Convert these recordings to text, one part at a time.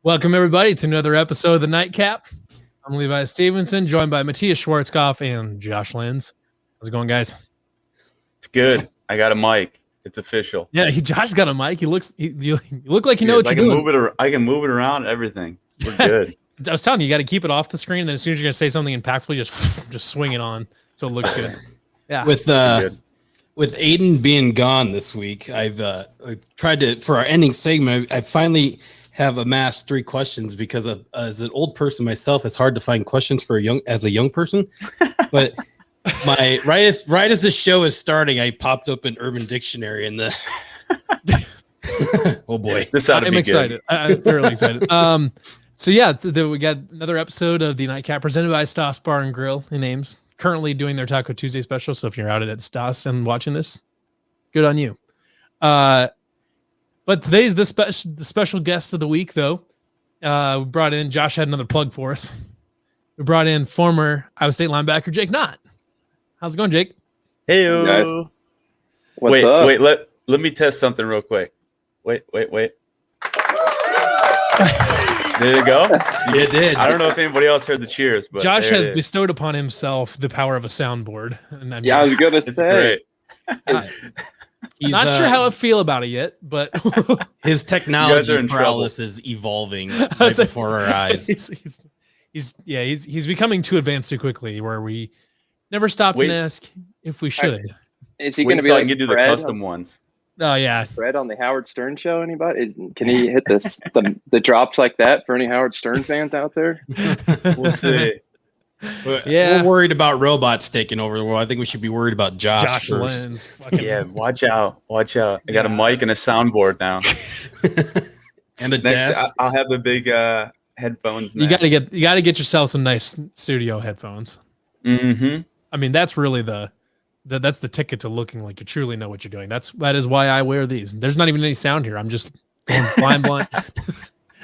Welcome, everybody, to another episode of The Nightcap. I'm Levi Stevenson, joined by Matthias Schwarzkopf and Josh Lenz. How's it going, guys? It's good. I got a mic. It's official. Yeah, Josh got a mic. You look like you know what you're doing. I can move it around, everyth We're good. I was telling you, you got to keep it off the screen, and then as soon as you're going to say something impactful, just swing it on so it looks good. Yeah. With Aiden being gone this week, I've tried to, for our ending segment, I finally have amassed 3 questions because as an old person myself, it's hard to find questions for a young person. But right as the show is starting, I popped up an Urban Dictionary and the oh boy, I'm excited. I'm thoroughly excited. So yeah, we got another episode of the Nightcap presented by Stas Bar and Grill in Ames. Currently doing their Taco Tuesday special. So if you're out at Stas and watching this, good on you. But today's the special guest of the week, though. We brought in, Josh had another plug for us. We brought in former Iowa State linebacker Jake Knott. How's it going, Jake? Hey, guys. What's up? Wait, let me test something real quick. Wait. Did it go? It did. I don't know if anybody else heard the cheers, but Josh has bestowed upon himself the power of a soundboard. And I was gonna it's say. great. He's not sure how I feel about it yet, but his technology prowess is evolving right before our eyes. He's becoming too advanced too quickly, where we never stopped and ask if we should. Is he going to be like you do the custom ones? Oh yeah, Fred on the Howard Stern show? Anybody? Can he hit the drops like that for any Howard Stern fans out there? We'll see. We're worried about robots taking over the world. I think we should be worried about Josh Lenz. Yeah, watch out. I got a mic and a soundboard now. And a desk. I'll have the big headphones. You gotta get yourself some nice studio headphones. Mm-hmm. I mean, that's really that's the ticket to looking like you truly know what you're doing. That is why I wear these. There's not even any sound here. I'm just going flying blind.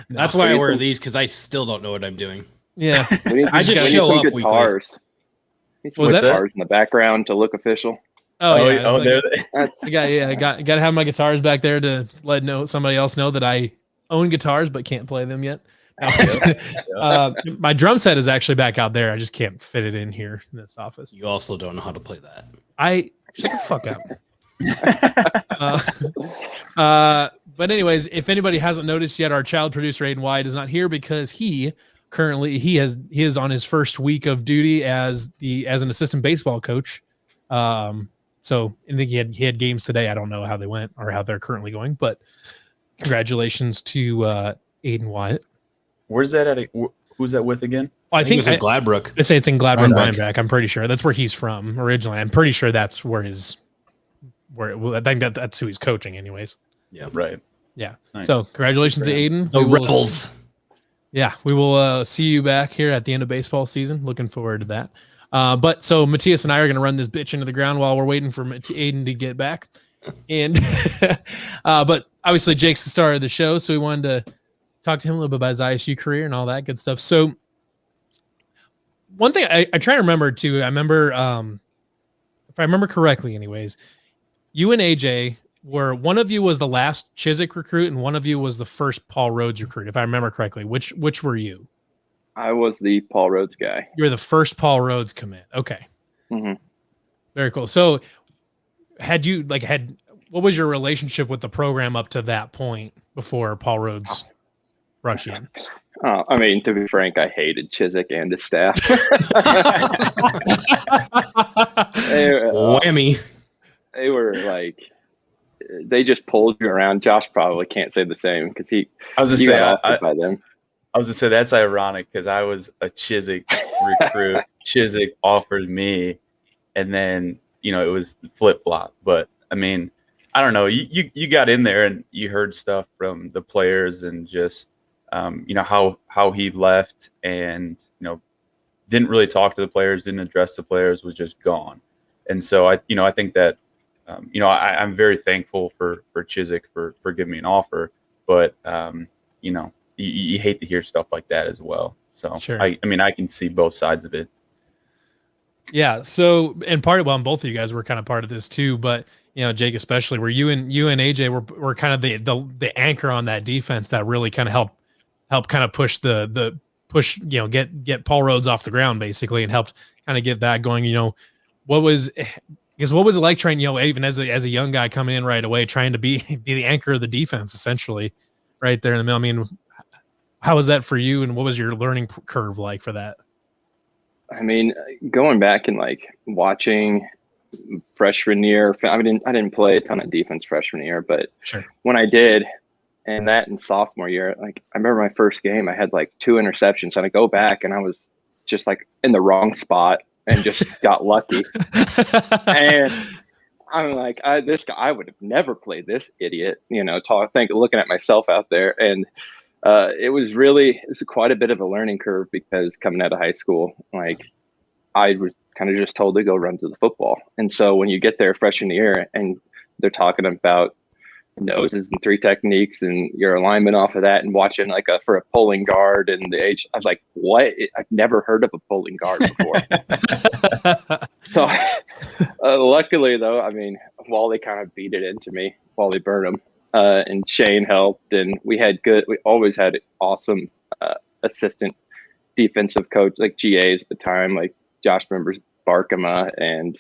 That's why I wear these, because I still don't know what I'm doing. Yeah, I just show up. Guitars. Was that guitars in the background to look official? I got to have my guitars back there to let somebody else know that I own guitars but can't play them yet. My drum set is actually back out there. I just can't fit it in here in this office. You also don't know how to play that. Shut the fuck up. But anyways, if anybody hasn't noticed yet, our child producer Aiden White is not here because he is on his first week of duty as an assistant baseball coach. So I think he had games today. I don't know how they went or how they're currently going, but congratulations to Aiden Wyatt. Where's that at? Who's that with again? I think it's in Gladbrook. I say it's in Gladbrook, Rhinebeck. I'm pretty sure that's where he's from originally. I'm pretty sure that's where I think that's who he's coaching anyways. Yeah. Right. Yeah. Nice. So congratulations to Aiden. The Rebels. Yeah, we will see you back here at the end of baseball season. Looking forward to that. But so Matthias and I are going to run this bitch into the ground while we're waiting for Aiden to get back. And but obviously Jake's the star of the show, so we wanted to talk to him a little bit about his ISU career and all that good stuff. So one thing I try to remember too, if I remember correctly anyways, you and AJ one of you was the last Chiswick recruit and one of you was the first Paul Rhodes recruit, if I remember correctly. Which were you? I was the Paul Rhodes guy. You were the first Paul Rhodes commit. Okay. Mm-hmm. Very cool. So what was your relationship with the program up to that point before Paul Rhodes rushed in? I mean, to be frank, I hated Chiswick and his staff. Whammy. They were like, they just pulled you around. Josh probably can't say the same because I was gonna say by them. I was gonna say that's ironic because I was a Chiswick recruit. Chiswick offered me, and then it was flip flop. But I mean, I don't know. You got in there and you heard stuff from the players and just how he left and didn't really talk to the players, didn't address the players, was just gone. And so I think that. I'm very thankful for Chiswick for giving me an offer, but you hate to hear stuff like that as well. So sure. I mean, I can see both sides of it. Yeah. So, and both of you guys were kind of part of this too, but Jake especially, where you and AJ were kind of the anchor on that defense that really kind of helped kind of push the push, get Paul Rhodes off the ground basically, and helped kind of get that going. What was it like trying, even as a young guy coming in right away, trying to be the anchor of the defense essentially right there in the middle? I mean, how was that for you, and what was your learning curve like for that? I mean, going back and like watching freshman year, I didn't play a ton of defense freshman year, but sure, when I did, and that in sophomore year, like I remember my first game, I had like 2 interceptions, and I go back and I was just like in the wrong spot and just got lucky. And I'm like, this guy, I would have never played this idiot, looking at myself out there. And it was quite a bit of a learning curve, because coming out of high school, like I was kind of just told to go run to the football. And so when you get there freshman year and they're talking about noses and 3 techniques and your alignment off of that, and watching like for a pulling guard and the age, I was like, what? I've never heard of a pulling guard before. So luckily though, I mean, Wally kind of beat it into me, Wally Burnham, and Shane helped, and we always had awesome assistant defensive coach, like GAs at the time, like Josh members Barkema, and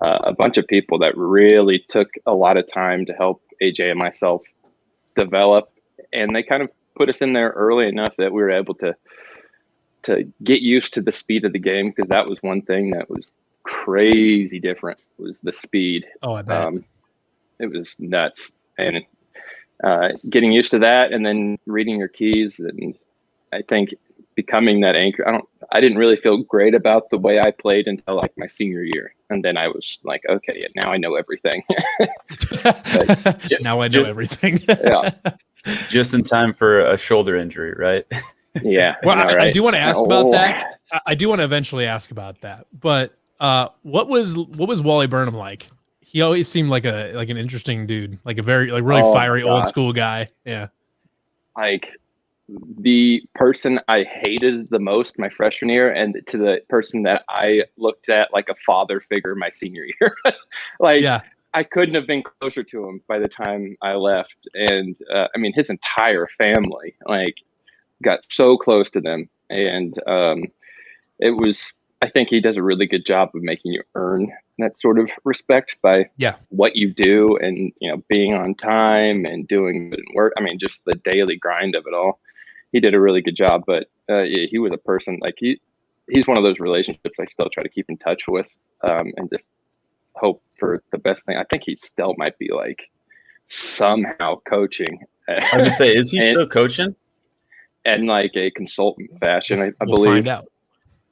a bunch of people that really took a lot of time to help AJ and myself develop, and they kind of put us in there early enough that we were able to get used to the speed of the game, because that was one thing that was crazy different, was the speed. Oh, I bet. It was nuts, and getting used to that, and then reading your keys, and I think becoming that anchor. I didn't really feel great about the way I played until like my senior year, and then I was like, okay, yeah, now I know everything. Now I know everything. Yeah, just in time for a shoulder injury, right? Yeah. Well, I do want to ask about that. that. I do want to eventually ask about that. But what was Wally Burnham like? He always seemed like an interesting dude, like a very really fiery old school guy. Yeah. Like the person I hated the most my freshman year, and to the person that I looked at like a father figure my senior year. Like, yeah. I couldn't have been closer to him by the time I left. And I mean, his entire family like got so close to them. And I think he does a really good job of making you earn that sort of respect by what you do, and, being on time and doing good work. I mean, just the daily grind of it all. He did a really good job, but he was a person like he's one of those relationships I still try to keep in touch with, and just hope for the best thing. I think he still might be like somehow coaching. I was gonna say, is he still coaching? And like a consultant fashion, I believe. We'll find out.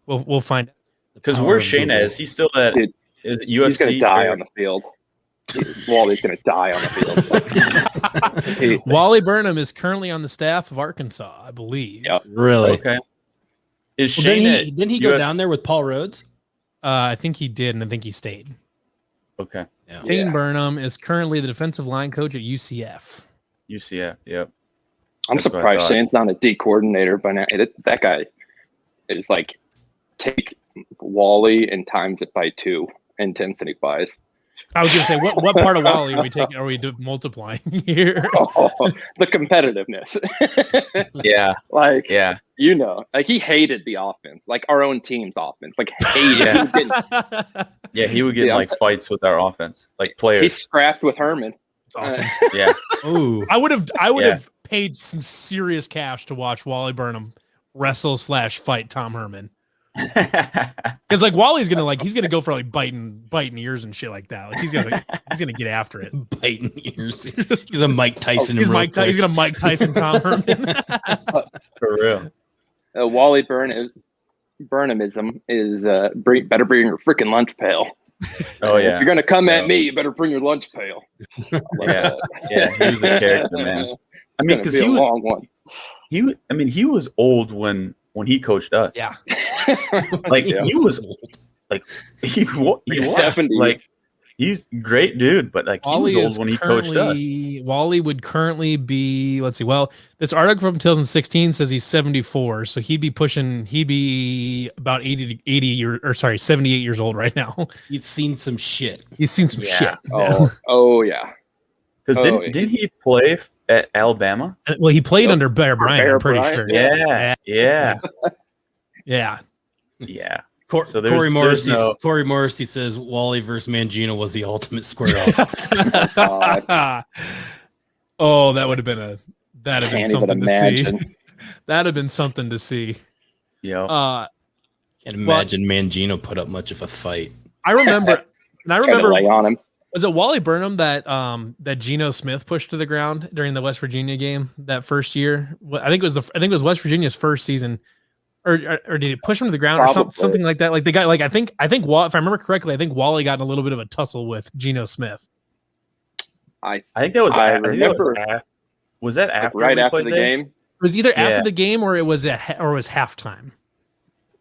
We'll find out. Because where's Shane at? Is he still at? Is it UFC? He's gonna die on the field. Wally's gonna die on the field. Wally Burnham is currently on the staff of Arkansas, I believe. Yep. Really? Okay. Is Shane didn't he go down there with Paul Rhodes? I think he did, and I think he stayed. Okay. Yeah. Shane Burnham is currently the defensive line coach at UCF. UCF, yep. I'm surprised Shane's not a D coordinator by now. That guy is like, take Wally and times it by 2 intensity wise. I was gonna say, what part of Wally are we multiplying here? The competitiveness. Yeah. Like, like he hated the offense, like our own team's offense, like hated. He would get like fights with our offense, like players. He scrapped with Herman. It's awesome. Yeah. Ooh. I would have paid some serious cash to watch Wally Burnham wrestle / fight Tom Herman. Because like Wally's gonna go for like biting ears and shit like that. Like he's gonna get after it. Biting ears. He's a Mike Tyson. He's gonna Mike Tyson Tom Herman. For real. Wally Burnhamism is better bring your freaking lunch pail. Oh yeah. If you're gonna come at me, you better bring your lunch pail. Yeah, he was a character, man. I mean, because he was a long one. He was old when he coached us. Yeah. Like he was like he was 70s. Like he's a great dude, but like Wally he was old when he coached us. Wally would currently be, let's see. Well, this article from 2016 says he's 74, so he'd be about 78 years old right now. He's seen some shit. He's seen some shit. Oh yeah. Because didn't he play at Alabama. Well, he played Yep. under Bear Bryant, Bear I'm pretty Bryant, sure. Yeah. Corey So there's Morrissey. no. Corey Morrissey says Wally versus Mangino was the ultimate square off. Oh, that would have been that'd have been Can't even something to see. imagine. That'd have been something to see. Yeah. Can't imagine Mangino put up much of a fight. I remember Lay on him. was it Wally Burnham that Geno Smith pushed to the ground during the West Virginia game that first year? I think it was West Virginia's first season. Or did he push him to the ground or something like that? Like the guy, like I think if I remember correctly, I think Wally got in a little bit of a tussle with Geno Smith. I think that was. I remember. Was that like after right we after played the there? game? It was either after the game or it was halftime.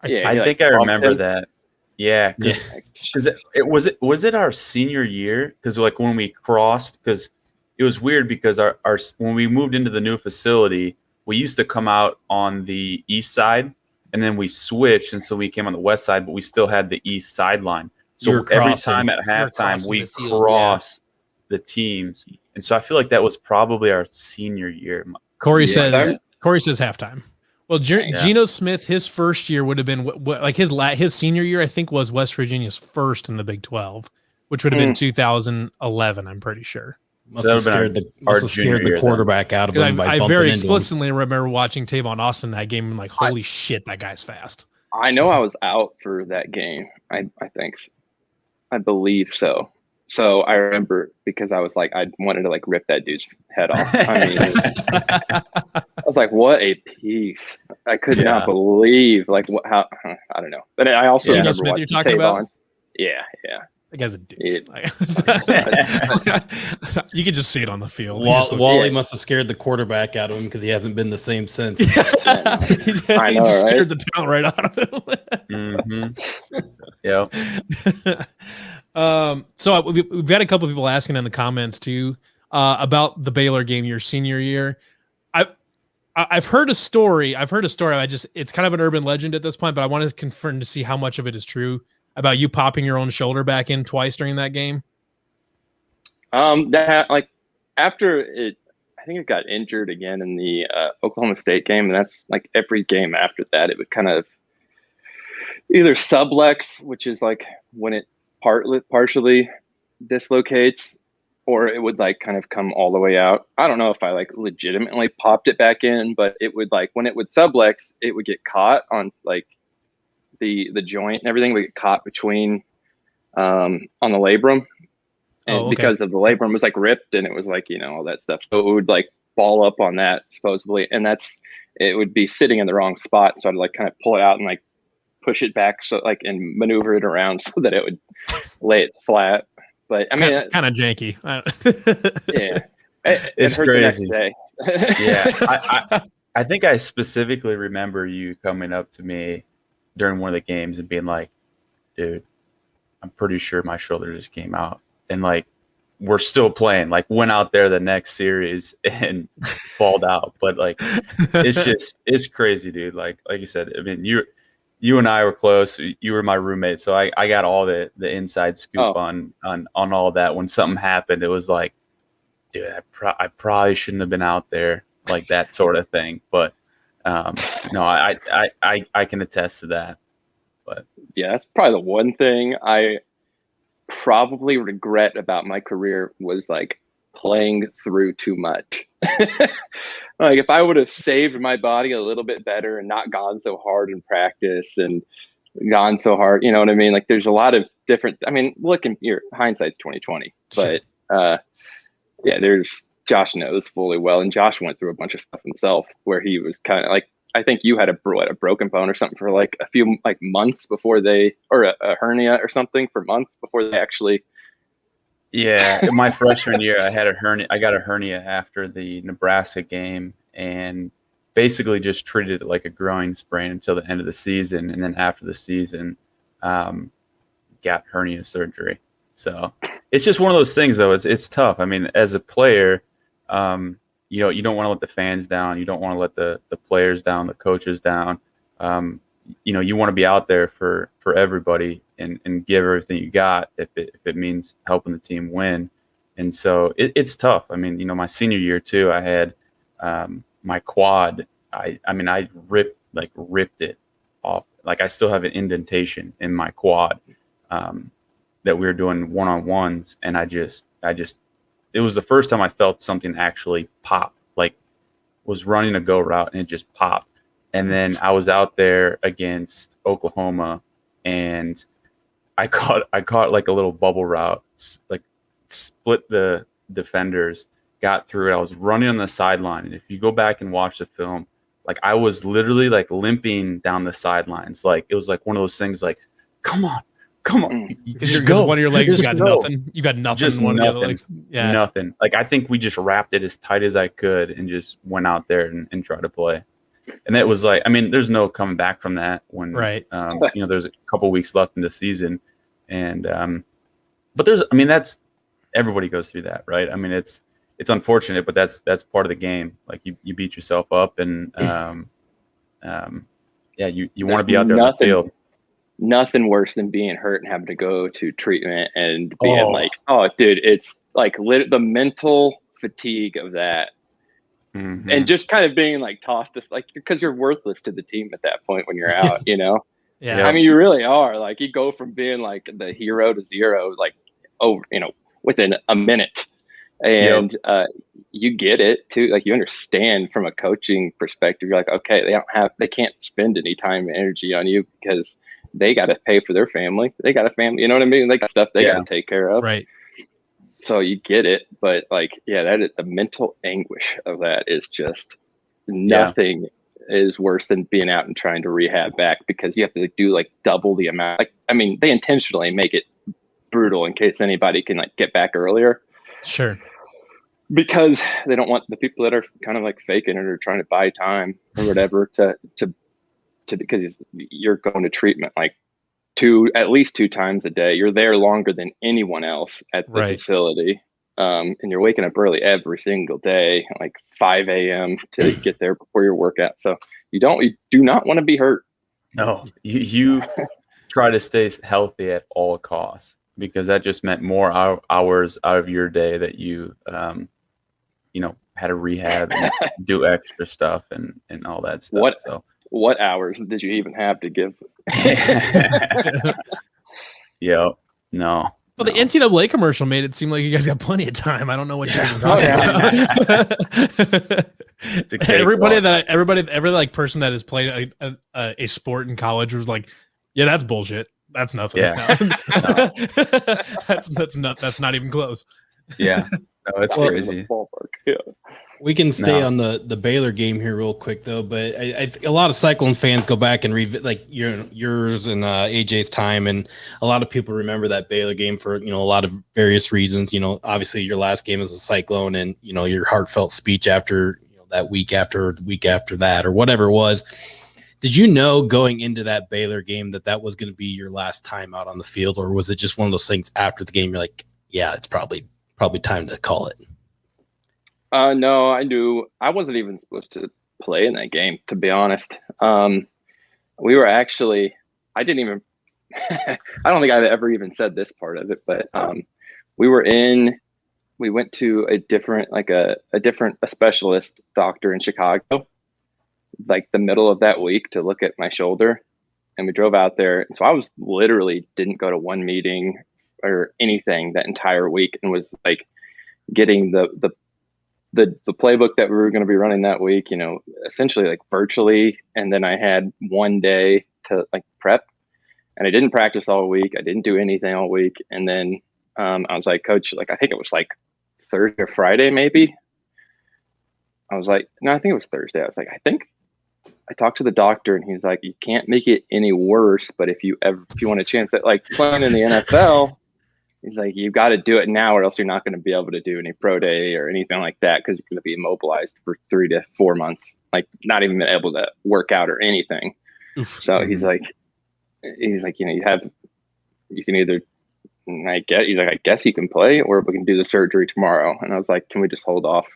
I think I remember that. Yeah, because it was our senior year, because like when we crossed, because it was weird because our when we moved into the new facility, we used to come out on the east side, and then we switched, and so we came on the west side, but we still had the east sideline. So every time at halftime we crossed the teams, and so I feel like that was probably our senior year. Corey says halftime. Well, Geno Smith, his first year would have been like his senior year. I think was West Virginia's first in the Big 12, which would have been 2011. I'm pretty sure. Must have scared the quarterback out of him. I very explicitly remember watching Tavon Austin that game and like, holy shit, that guy's fast. I know I was out for that game. I believe so. So I remember because I was like, I wanted to like rip that dude's head off. I mean, I was like, what a piece. I could not believe like how, I don't know. But I also Geno Smith you're talking about? Yeah. That guy's a dude. You could just see it on the field. Wally must have scared the quarterback out of him because he hasn't been the same since. I know, just right? scared the talent right out of him. So we've got a couple of people asking in the comments too about the Baylor game your senior year. I've heard a story. It's kind of an urban legend at this point, but I wanted to confirm to see how much of it is true about you popping your own shoulder back in twice during that game. That like after it, I think it got injured again in the Oklahoma State game, and that's like every game after that, it would kind of either sublex, which is like when it partially dislocates, or it would like kind of come all the way out. I don't know if I like legitimately popped it back in, but it would like when it would sublex, it would get caught on like the joint and everything would get caught between on the labrum, and because of the labrum was like ripped and it was like, you know, all that stuff, so it would like ball up on that supposedly, and it would be sitting in the wrong spot, so I'd like kind of pull it out and like push it back so like and maneuver it around so that it would lay it flat. But I mean, it's kind of janky. It's hurt crazy. The next day. I think I specifically remember you coming up to me during one of the games and being like, dude, I'm pretty sure my shoulder just came out, and like we're still playing, like went out there the next series and balled out. But like it's crazy, dude. Like you said, I mean, you and I were close. You were my roommate, so I got all the inside scoop on all that. When something happened, it was like, dude, I probably shouldn't have been out there, like that sort of thing. But no, I can attest to that. But yeah, that's probably the one thing I probably regret about my career was like playing through too much. Like if I would have saved my body a little bit better and not gone so hard in practice and gone so hard, you know what I mean? Like there's a lot of different, I mean, your hindsight's 2020, but there's Josh knows fully well. And Josh went through a bunch of stuff himself where he was kind of like, I think you had a broken bone or something for like a few like months before or a hernia or something for months before they actually. Yeah, in my freshman year, I had a hernia. I got a hernia after the Nebraska game, and basically just treated it like a growing sprain until the end of the season, and then after the season, got hernia surgery. So it's just one of those things, though. It's tough. I mean, as a player, you know, you don't want to let the fans down. You don't want to let the players down, the coaches down. You know, you want to be out there for everybody and give everything you got if it means helping the team win. And so it's tough. I mean, my senior year too, I had my quad. I ripped it off. Like, I still have an indentation in my quad that we were doing one-on-ones, and I just it was the first time I felt something actually pop. Like, was running a go route and it just popped. And then I was out there against Oklahoma, and I caught like a little bubble route, like split the defenders, got through it. I was running on the sideline, and if you go back and watch the film, like, I was literally like limping down the sidelines. Like, it was like one of those things, like, come on. Because one of your legs, you got nothing. You got nothing. Just one nothing. Of the other legs. Yeah. Nothing. Like, I think we just wrapped it as tight as I could and just went out there and tried to play. And it was like, I mean, there's no coming back from that when, right. There's a couple weeks left in the season. And, but that's, everybody goes through that, right? I mean, it's unfortunate, but that's part of the game. Like, you beat yourself up, and, you want to be out there on the field. Nothing worse than being hurt and having to go to treatment and being like, oh, dude, it's like the mental fatigue of that. Mm-hmm. And just kind of being like tossed, like, because you're worthless to the team at that point when you're out, Yeah. I mean, you really are. Like, you go from being like the hero to zero, like, within a minute. And you get it too. Like, you understand from a coaching perspective. You're like, okay, they can't spend any time and energy on you because they got to pay for their family. They got a family, you know what I mean? They got stuff they got to take care of. Right. So you get it. But like, that is the mental anguish of that is just nothing is worse than being out and trying to rehab back, because you have to do like double the amount. Like, I mean, they intentionally make it brutal in case anybody can like get back earlier. Sure. Because they don't want the people that are kind of like faking it or trying to buy time or whatever to because you're going to treatment like at least 2 times a day. You're there longer than anyone else at the facility. And you're waking up early every single day, like 5 a.m. to get there before your workout. So you do not want to be hurt. No, you try to stay healthy at all costs, because that just meant more hours out of your day that you, had to rehab and do extra stuff and all that stuff. What hours did you even have to give? Yeah, no. Well, the NCAA commercial made it seem like you guys got plenty of time. I don't know what you're talking about. Every like person that has played a sport in college was like, yeah, that's bullshit. That's nothing. Yeah. That's not even close. Yeah. No, it's crazy. Yeah. We can stay on the Baylor game here real quick though, but a lot of Cyclone fans go back and like yours and AJ's time, and a lot of people remember that Baylor game for a lot of various reasons. Obviously your last game as a Cyclone, and your heartfelt speech after that week after that or whatever it was. Did you know going into that Baylor game that was going to be your last time out on the field, or was it just one of those things after the game you're like, yeah, it's probably time to call it? No, I knew I wasn't even supposed to play in that game, to be honest. We were actually, I didn't even, I don't think I've ever even said this part of it, but we went to a different specialist doctor in Chicago, like the middle of that week, to look at my shoulder, and we drove out there. And so I was literally didn't go to one meeting or anything that entire week, and was like getting the playbook that we were going to be running that week, essentially like virtually. And then I had one day to like prep, and I didn't practice all week. I didn't do anything all week. And then I was like, Coach, like, I think it was like Thursday or Friday, maybe. I was like, no, I think it was Thursday. I was like, I think I talked to the doctor, and he's like, you can't make it any worse, but if you want a chance at like playing in the NFL, he's like, you got to do it now, or else you're not going to be able to do any pro day or anything like that, because you're going to be immobilized for 3 to 4 months, like not even able to work out or anything. Oof. So he's like, you can either, I guess you can play, or we can do the surgery tomorrow. And I was like, can we just hold off?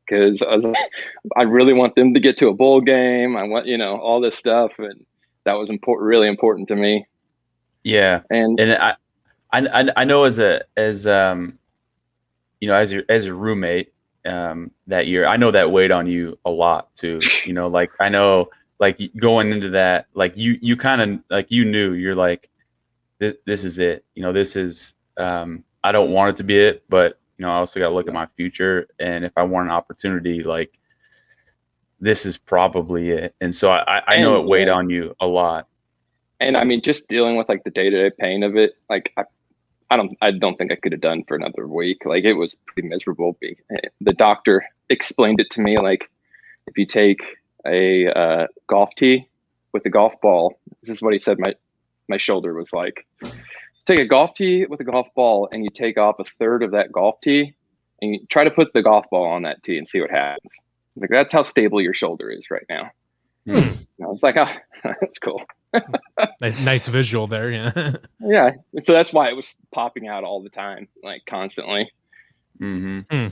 Because I was like, I really want them to get to a bowl game. I want, all this stuff, and that was really important to me. Yeah, and I know as as your roommate that year, I know that weighed on you a lot too. Like I know, like going into that, like you kind of like you knew you're like this is it. This is I don't want it to be it, but I also got to look at my future, and if I want an opportunity, like this is probably it. And so I know it weighed on you a lot. And I mean, just dealing with like the day-to-day pain of it, like I don't think I could have done for another week. Like it was pretty miserable. The doctor explained it to me like if you take a golf tee with a golf ball, this is what he said my shoulder was like. Take a golf tee with a golf ball and you take off a third of that golf tee and you try to put the golf ball on that tee and see what happens. Like that's how stable your shoulder is right now. I was like, oh, that's cool. nice visual there. Yeah. Yeah. So that's why it was popping out all the time, like constantly. Mm-hmm.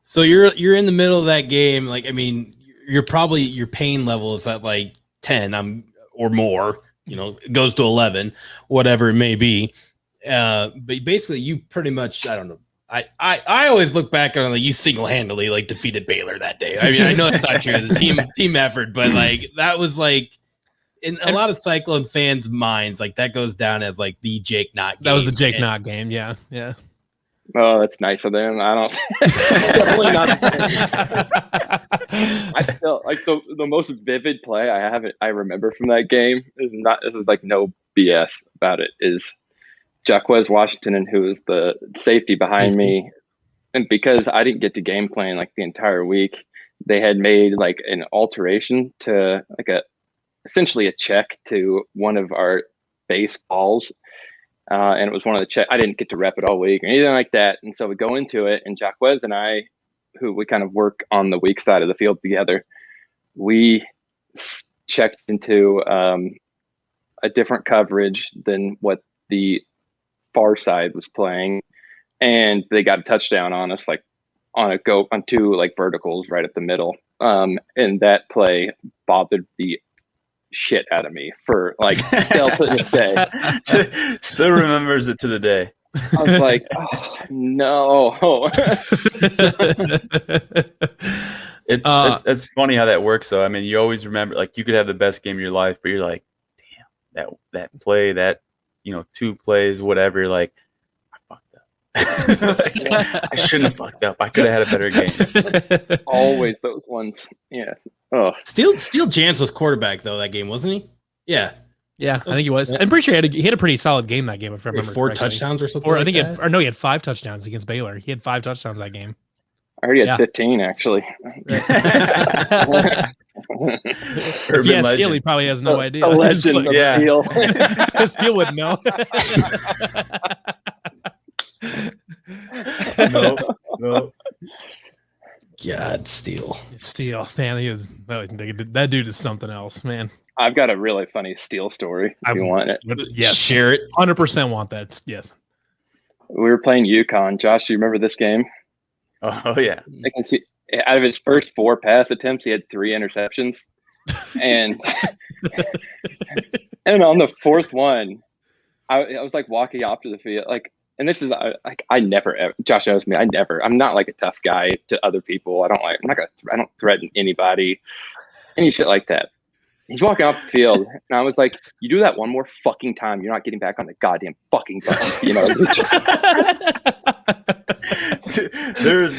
So you're in the middle of that game. Like, I mean, your pain level is at like 10 or more, it goes to 11, whatever it may be. But basically you pretty much, I don't know. I always look back on like you single-handedly like defeated Baylor that day. I mean, I know it's not true, the team effort, but like that was like in a lot of Cyclone fans' minds, like that goes down as like the Jake Knott game. That was the Jake Knott game, yeah. Oh, that's nice of them. I don't. Definitely not. I still like the most vivid play I remember from that game is not. This is like no BS about it. Is Jaquez Washington, and who is the safety behind me, and because I didn't get to game plan like the entire week, they had made like an alteration to like essentially a check to one of our base balls. And it was one of the check. I didn't get to rep it all week or anything like that. And so we go into it, and Jaquez and I, who we kind of work on the weak side of the field together, we checked into a different coverage than what the far side was playing, and they got a touchdown on us, like on two like verticals right at the middle. And that play bothered the shit out of me for like still to this day. Still remembers it to the day. I was like, oh no. It's funny how that works though. I mean, you always remember, like you could have the best game of your life, but you're like, damn, that play, that 2 plays, whatever, you're like, I fucked up. Like, I shouldn't have fucked up. I could have had a better game. Always those ones. Yeah. Oh, Steele Jantz was quarterback though that game, wasn't he? Yeah, I think he was. I'm pretty sure he had a pretty solid game that game, if I remember. 4 correctly. Touchdowns or something. Or I think he had 5 touchdowns against Baylor. He had 5 touchdowns that game. I heard he had 15 actually. Steele, he probably has no idea. A legend of Steele. Steele wouldn't know. No. God, Steele, man, that dude is something else, man. I've got a really funny Steele story. If you want it? Yes, share it. 100% want that. Yes. We were playing UConn. Josh, do you remember this game? Oh yeah. I can see out of his first 4 pass attempts, he had 3 interceptions, and and on the 4th one, I was like walking off to the field, like. And this is like I never ever, Josh knows me. I'm not like a tough guy to other people. I don't threaten anybody, any shit like that. He's walking off the field, and I was like, "You do that one more fucking time, you're not getting back on the goddamn fucking bus."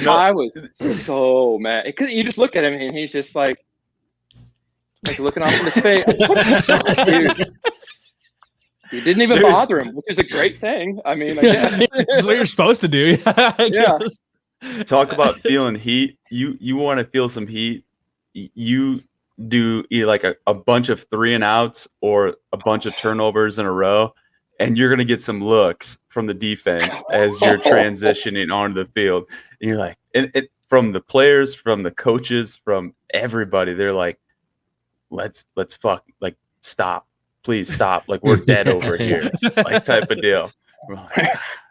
I was so mad because you just look at him and he's just like looking off in his face. Dude. You didn't even bother him, which is a great thing. I mean, I guess. That's what you're supposed to do. Yeah. Talk about feeling heat. You want to feel some heat. You do either like a bunch of 3 and outs or a bunch of turnovers in a row, and you're going to get some looks from the defense as you're transitioning onto the field. And you're like, it from the players, from the coaches, from everybody, they're like, let's stop. Please stop. Like, we're dead over here. Like, type of deal.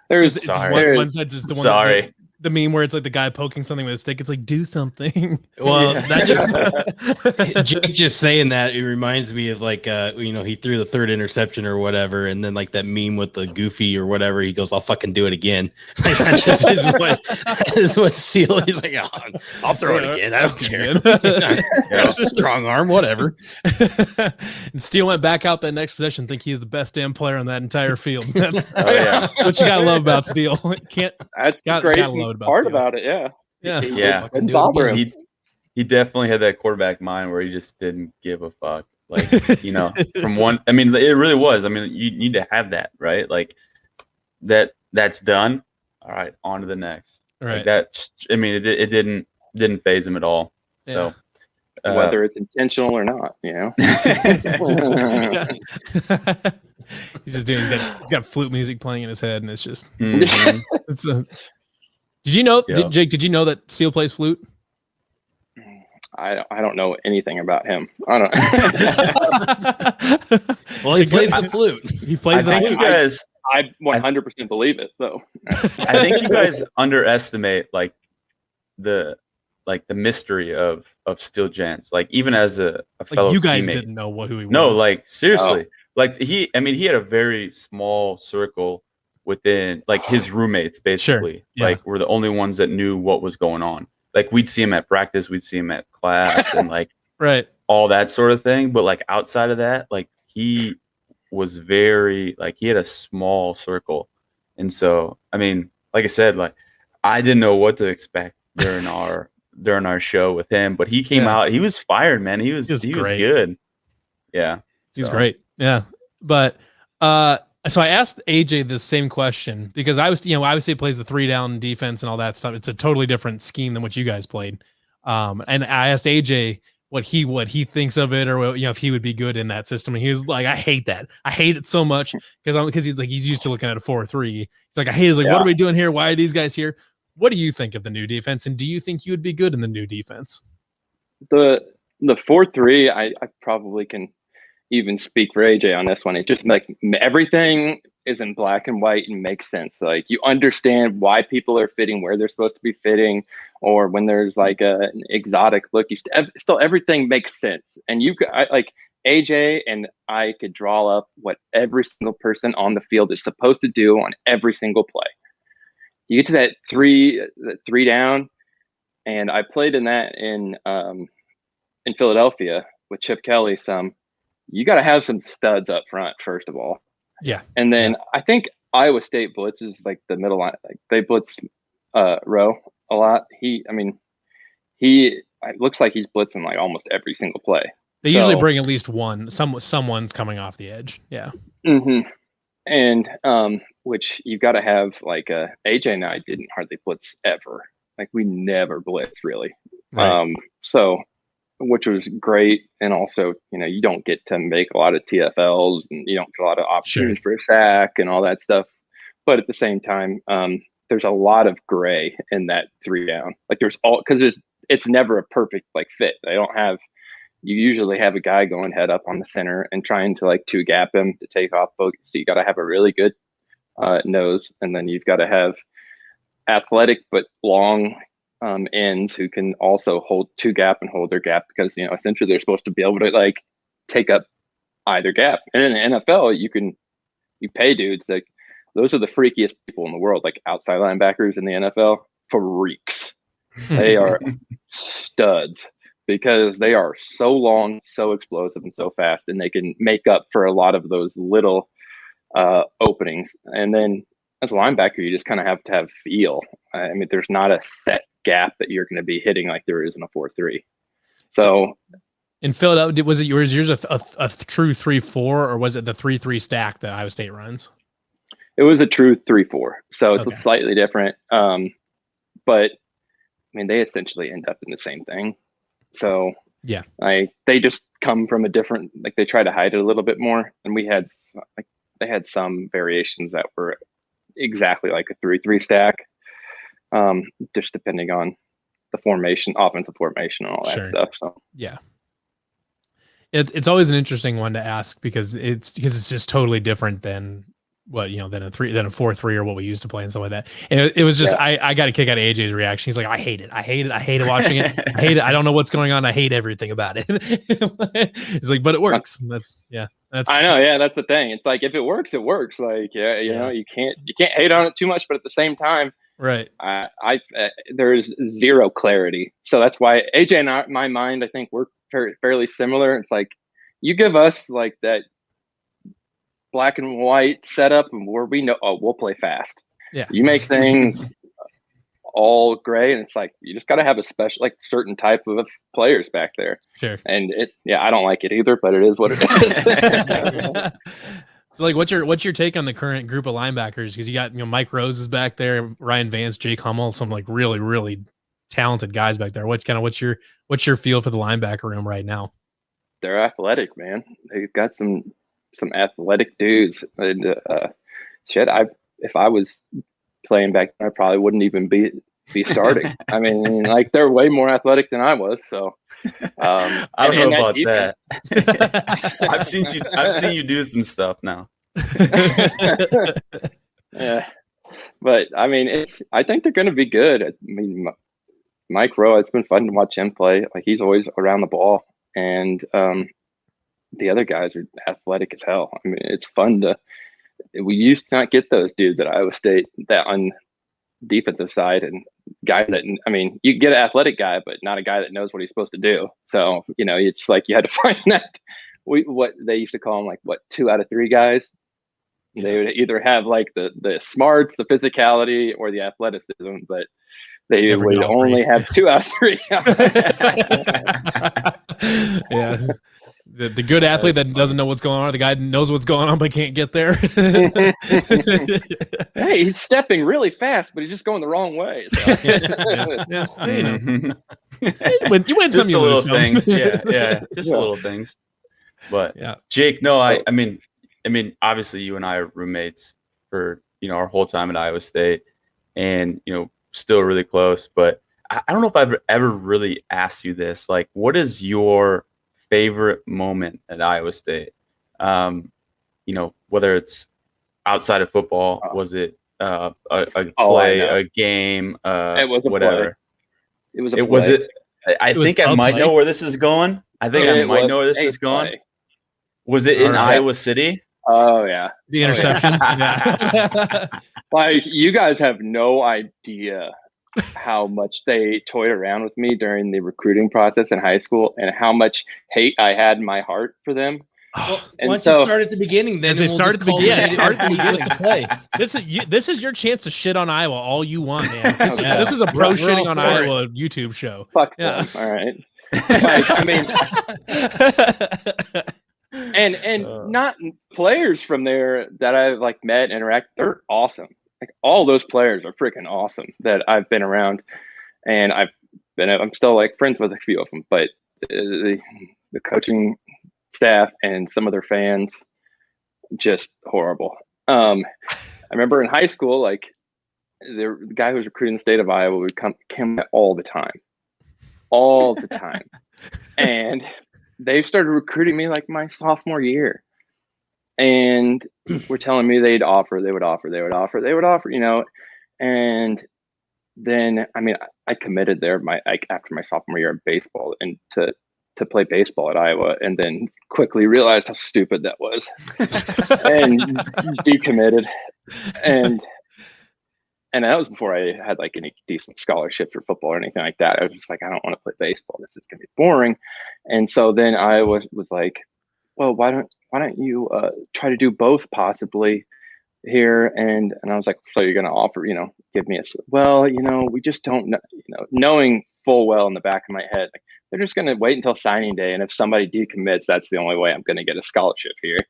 Sorry. One side's just the one. Sorry. the meme where it's like the guy poking something with a stick. It's like, do something. Well, that just Jake just saying that, it reminds me of like he threw the third interception or whatever, and then like that meme with the Goofy or whatever, he goes, "I'll fucking do it again." Like, that just is what Seal. He's like, "Oh, I'll throw it again. I don't care. Strong arm, whatever." And Steele went back out that next possession, think he's the best damn player on that entire field. That's yeah. what you gotta love about Steele. Can't That's the gotta great load about part Steele. about it. Yeah. Yeah. Yeah. Didn't bother him. He definitely had that quarterback mind where he just didn't give a fuck. Like, from one, I mean, it really was. I mean, you need to have that, right? Like that's done. All right, on to the next. Right. Like I mean, it didn't phase him at all. So whether it's intentional or not, He's just doing. He's got flute music playing in his head, and it's just. Mhm. It's did you know, Yeah. Jake? Did you know that Seal plays flute? I don't know anything about him. I don't. Well, he plays the flute. He plays the I think flute. you guys. I 100% believe it, though. I think you guys underestimate like the mystery of Steele Jantz. Like, even as a fellow Like you guys teammate. didn't know who he was. No, like seriously. Like he had a very small circle within like his roommates, basically. Yeah. Like, were the only ones that knew what was going on. Like, we'd see him at practice, we'd see him at class, and like right. all that sort of thing. But like outside of that, like he was very like he had a small circle. And so, I mean, like I said, like I didn't know what to expect during our show with him, but he came out, he was fired, man. He was great. good. Yeah. He's great. Yeah. But so I asked AJ the same question because I was, obviously it plays the 3-down defense and all that stuff. It's a totally different scheme than what you guys played. And I asked AJ what he thinks of it, or if he would be good in that system. And he was like, I hate that. I hate it so much because he's like, he's used to looking at a 4-3. He's like, I hate it. He's like, what are we doing here? Why are these guys here? What do you think of the new defense? And do you think you would be good in the new defense? The 4-3, I probably can even speak for AJ on this one. It's just like everything is in black and white and makes sense. Like, you understand why people are fitting where they're supposed to be fitting, or when there's like an exotic look, you still everything makes sense. And like AJ and I could draw up what every single person on the field is supposed to do on every single play. You get to that three down, and I played in that in Philadelphia with Chip Kelly some. You got to have some studs up front, first of all. Yeah. And then I think Iowa State blitzes like the middle line. Like, they blitz Rowe a lot. It looks like he's blitzing like almost every single play. They usually bring at least one. Someone's coming off the edge. Yeah. Mm-hmm. And which you've got to have like AJ and I didn't hardly blitz ever. Like, we never blitz really. Right. So, which was great. And also, you don't get to make a lot of TFLs, and you don't get a lot of opportunities for a sack and all that stuff. But at the same time, there's a lot of gray in that 3-down. Like, because it's never a perfect like fit. You usually have a guy going head up on the center and trying to like 2-gap him to take off focus. So you got to have a really good nose, and then you've got to have athletic but long ends who can also hold 2-gap and hold their gap, because essentially they're supposed to be able to like take up either gap. And in the NFL, you pay dudes like those are the freakiest people in the world, like outside linebackers in the NFL, freaks. They are studs because they are so long, so explosive, and so fast, and they can make up for a lot of those little openings. And then as a linebacker, you just kind of have to have feel. I mean, there's not a set gap that you're going to be hitting like there is in a 4-3. So in Philadelphia, was yours a true 3-4, or was it the 3-3 stack that Iowa State runs? It was a true 3-4. So it's slightly different. But I mean, they essentially end up in the same thing. So yeah, they just come from a different, like, they try to hide it a little bit more. And they had some variations that were exactly like a 3-3 stack, just depending on the formation, offensive formation, and all that stuff. So yeah, it's always an interesting one to ask because it's just totally different than than a 4-3 or what we used to play and stuff like that. And it was just, I got a kick out of AJ's reaction. He's like, I hate it watching it. I hate it. I don't know what's going on. I hate everything about it. He's like, but it works. And that's I know. Yeah. That's the thing. It's like, if it works, it works. Like, you know, you can't hate on it too much, but at the same time, right. There's zero clarity. So that's why AJ and my mind, I think we're fairly similar. It's like, you give us like that black and white setup and where we know, we'll play fast. Yeah. You make things all gray, and it's like, you just got to have a special, like, certain type of players back there. Sure. And I don't like it either, but it is what it is. So, like, what's your take on the current group of linebackers? Because you got, Mike Rose is back there, Ryan Vance, Jake Hummel, some like really, really talented guys back there. What's your feel for the linebacker room right now? They're athletic, man. They've got some athletic dudes. And if I was playing back then, I probably wouldn't even be starting. I mean, like, they're way more athletic than I was. So I don't know about that. I've seen you do some stuff now. Yeah, but I mean, I think they're going to be good. I mean, Mike Rowe, it's been fun to watch him play. Like, he's always around the ball, and the other guys are athletic as hell. I mean, it's fun we used to not get those dudes at Iowa State that on defensive side, and guys that, I mean, you get an athletic guy, but not a guy that knows what he's supposed to do. So, it's like you had to find that. What they used to call them, like, 2 out of 3 guys. They would either have like the smarts, the physicality, or the athleticism, but they would only have 2 out of 3. Yeah. The good athlete that doesn't know what's going on, the guy knows what's going on but can't get there. Hey, he's stepping really fast, but he's just going the wrong way. So. Yeah. You win some, just you little lose some. things. Yeah, just little things. But Jake, no, I mean, obviously you and I are roommates for our whole time at Iowa State, and still really close. But I don't know if I've ever really asked you this. Like, what is your favorite moment at Iowa State? Whether it's outside of football, was it a play, a game, it was a whatever? Play. It was a play. Was it? I think I might know where this is going. Was it in Iowa City? Oh yeah, the interception. Yeah. Like, you guys have no idea how much they toyed around with me during the recruiting process in high school, and how much hate I had in my heart for them. Well, once you start at the beginning, then they start at the beginning. Start at the beginning to play. This is your chance to shit on Iowa all you want, man. This is a pro shitting on Iowa YouTube show. Fuck them. All right. Like, I mean, and not players from there that I've like met and interact. They're awesome. Like, all those players are freaking awesome that I've been around, and I'm still like friends with a few of them. But the coaching staff and some of their fans, just horrible. I remember in high school, like, the guy who was recruiting the state of Iowa would come all the time, and they started recruiting me like my sophomore year, and were telling me they would offer, and then, I mean, I committed there after my sophomore year of baseball, and to play baseball at Iowa, and then quickly realized how stupid that was, and decommitted, and that was before I had like any decent scholarships for football or anything like that. I was just like, I don't want to play baseball. This is gonna be boring. And so then I was like, well, why don't you try to do both possibly here? And I was like, so you're gonna offer, give me we just don't know, knowing full well in the back of my head, like, they're just gonna wait until signing day, and if somebody decommits, that's the only way I'm gonna get a scholarship here.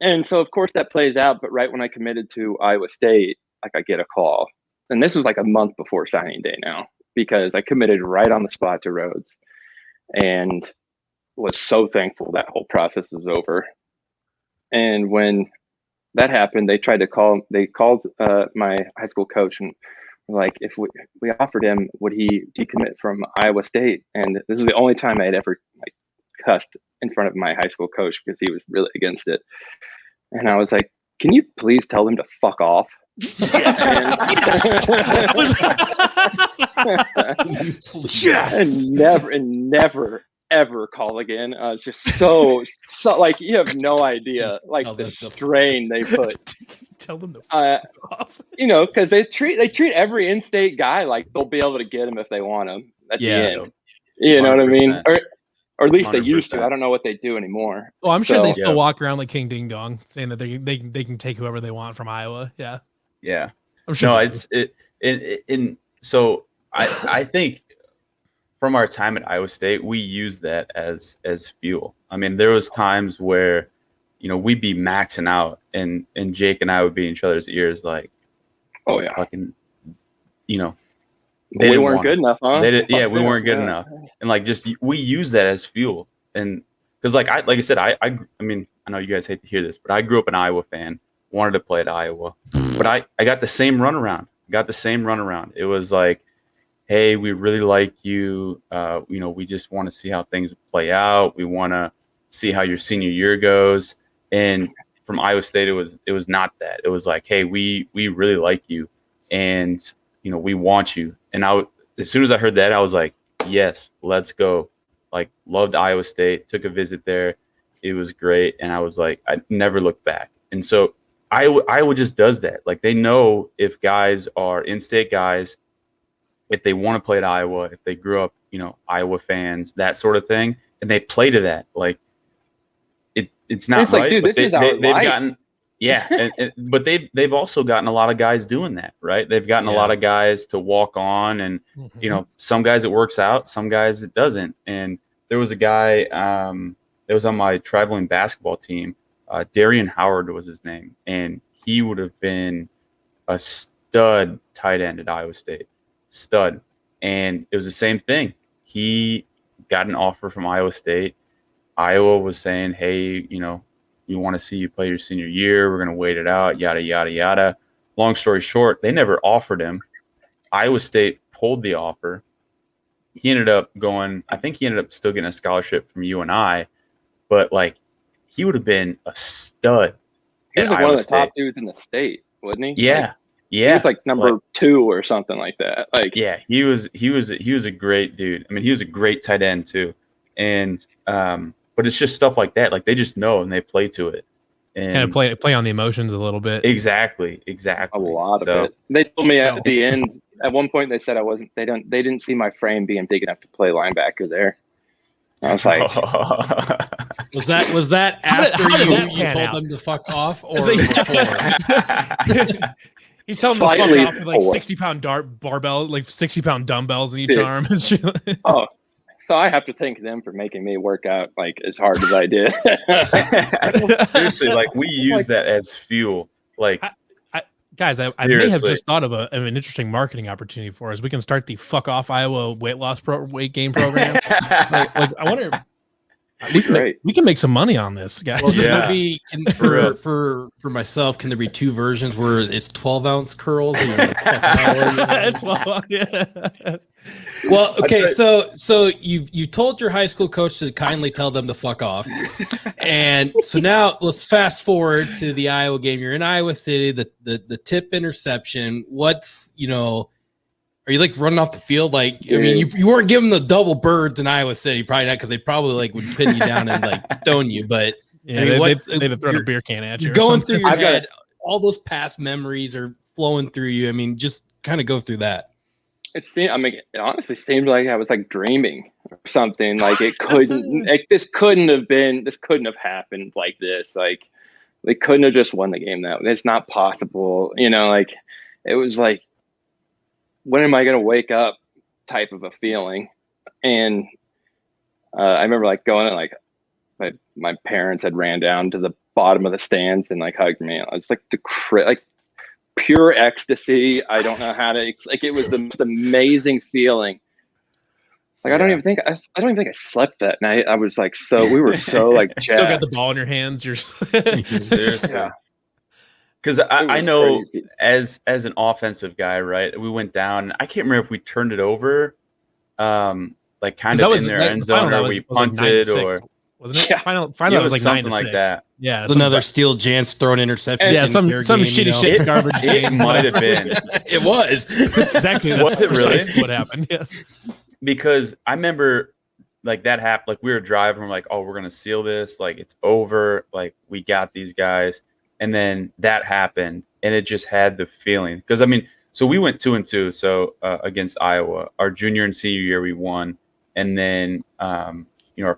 And so of course that plays out, but right when I committed to Iowa State, like, I get a call, and this was like a month before signing day now, because I committed right on the spot to Rhodes, and was so thankful that whole process was over. And when that happened, they called my high school coach, and like, if we offered him, would he decommit from Iowa State? And this is the only time I had ever like cussed in front of my high school coach, because he was really against it. And I was like, can you please tell them to fuck off? And never ever call again. It's just so like you have no idea like the strain they put. Tell them to fuck off. Because they treat every in-state guy like they'll be able to get him if they want him at the end. You know 100%. What I mean? Or at least 100%. They used to. I don't know what they do anymore. Well, I'm sure they still walk around like King Ding Dong, saying that they can take whoever they want from Iowa. Yeah. Yeah. I'm sure. No, so I think from our time at Iowa State, we used that as fuel. I mean, there was times where, we'd be maxing out and Jake and I would be in each other's ears like, oh yeah, fucking, we weren't good enough, huh? We weren't good enough. And like, we use that as fuel. And because like I said, I mean, I know you guys hate to hear this, but I grew up an Iowa fan, wanted to play at Iowa, but I got the same runaround. It was like, hey, we really like you. We just want to see how things play out. We want to see how your senior year goes. And from Iowa State, it was not that. It was like, hey, we really like you, and we want you. And as soon as I heard that, I was like, yes, let's go. Like, loved Iowa State. Took a visit there. It was great, and I was like, I never looked back. And so Iowa just does that. Like, they know if guys are in-state guys, if they want to play at Iowa, if they grew up, Iowa fans, that sort of thing, and they play to that. Like, it's not right. Like, dude, this is our life. Gotten, yeah, but they've also gotten a lot of guys doing that, right? They've gotten a lot of guys to walk on, and some guys it works out, some guys it doesn't. And there was a guy that was on my traveling basketball team. Darian Howard was his name, and he would have been a stud tight end at Iowa State. Stud. And it was the same thing. He got an offer from Iowa State. Iowa was saying, hey, we want to see you play your senior year. We're going to wait it out, yada, yada, yada. Long story short, they never offered him. Iowa State pulled the offer. He ended up still getting a scholarship from UNI, but like, he would have been a stud. He was like one of the top dudes in the state, wasn't he? Yeah. He was like number 2 or something like that. Like, yeah, he was a great dude. I mean, he was a great tight end too. And but it's just stuff like that. Like, they just know and they play to it. And kind of play on the emotions a little bit. Exactly. A lot of it. They told me at the end. At one point, they said I wasn't. They didn't see my frame being big enough to play linebacker there. I was like, was that after you told them to fuck off, or before? He's telling them to fuck off with like 60-pound barbell, like 60-pound dumbbells in each arm. Oh, so I have to thank them for making me work out like as hard as I did. Seriously, like, we use that as fuel. Like, guys, I may have just thought of an interesting marketing opportunity for us. We can start the fuck off Iowa weight gain program. like, I wonder. We can make some money on this, guys. Well, maybe for myself, can there be 2 versions where it's 12-ounce curls? And it's 12, yeah. Well, okay, so you told your high school coach to kindly tell them to fuck off, and so now let's fast forward to the Iowa game. You're in Iowa City. The tip interception. What's Are you like running off the field? Like, I mean, you weren't giving the double birds in Iowa City, probably not, because they probably like would pin you down and like stone you. But yeah, I mean, they'd have thrown a beer can at you. Going through your head, all those past memories are flowing through you. I mean, just kind of go through that. It honestly seemed like I was like dreaming or something. Like, it couldn't, like, this couldn't have happened like this. Like, they couldn't have just won the game that way. It's not possible. Like, it was like, when am I going to wake up type of a feeling. And I remember like going and like my parents had ran down to the bottom of the stands and like hugged me. I was like like pure ecstasy. I don't know how to, like, it was the most amazing feeling. Like, I don't even think I slept that night. I was like, we were so like jazzed. Still got the ball in your hands. You're yeah. Because I know crazy. as an offensive guy, right? We went down. I can't remember if we turned it over, like kind of in their end zone, or we punted, or wasn't it? Yeah. Final It was like 9-6. something like that. Yeah, It's another Steel Jantz throwing interception. Yeah, some game, shitty you know? shit garbage. It game. might have been. It was. That's exactly. That's Was it really? precisely what happened? Yes. Because I remember like that happened. Like we were driving, we're like, oh, we're gonna seal this. Like it's over. Like we got these guys, and then that happened, and it just had the feeling. Because I mean, so we went 2-2. So against Iowa, our junior and senior year we won, and then our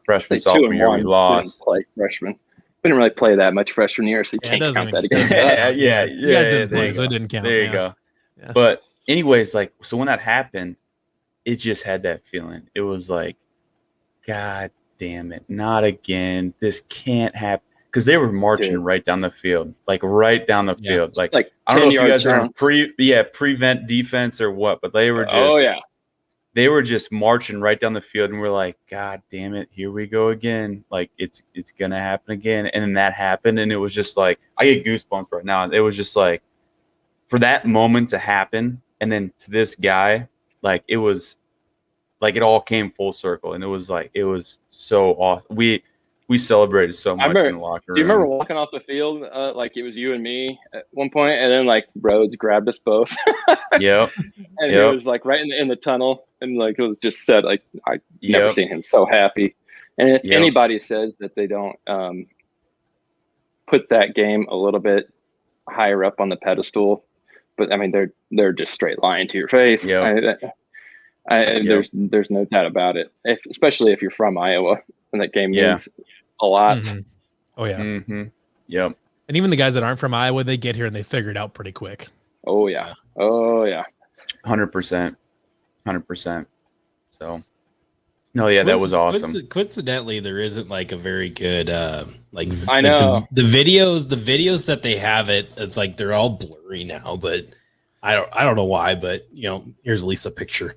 freshman sophomore year we lost. Didn't play freshman. We didn't really play that much freshman year, so you can't count that against us. Yeah. You guys didn't play, you so it go. didn't count. There you yeah. go. Yeah. But anyways, like so when that happened, it just had that feeling. It was like, God damn it, not again. This can't happen. Because they were marching right down the field. Like right down the field. Like I don't know if you guys are in prevent defense or what, but they were just they were just marching right down the field, and we're like, God damn it, here we go again. Like it's gonna happen again. And then that happened, and it was just like I get goosebumps right now. It was just like for that moment to happen, and then to this guy, like it was like it all came full circle, and it was so awesome. We celebrated so much in the locker room. Do you remember walking off the field like it was you and me at one point, and then like Rhodes grabbed us both? Yep. And it was like right in the tunnel, and like it was just said like I never seen him so happy. And if anybody says that they don't put that game a little bit higher up on the pedestal, but I mean they're just straight lying to your face. There's no doubt about it. Especially if you're from Iowa, and that game means a lot. Mm-hmm. Oh yeah. Mm-hmm. Yep. And even the guys that aren't from Iowa, they get here and they figure it out pretty quick. Oh yeah. Oh yeah. 100%. 100%. So. No, yeah, that was awesome. Coincidentally, there isn't like a very good I know the videos that they have it's like they're all blurry now, but I don't know why, but here's at least a picture.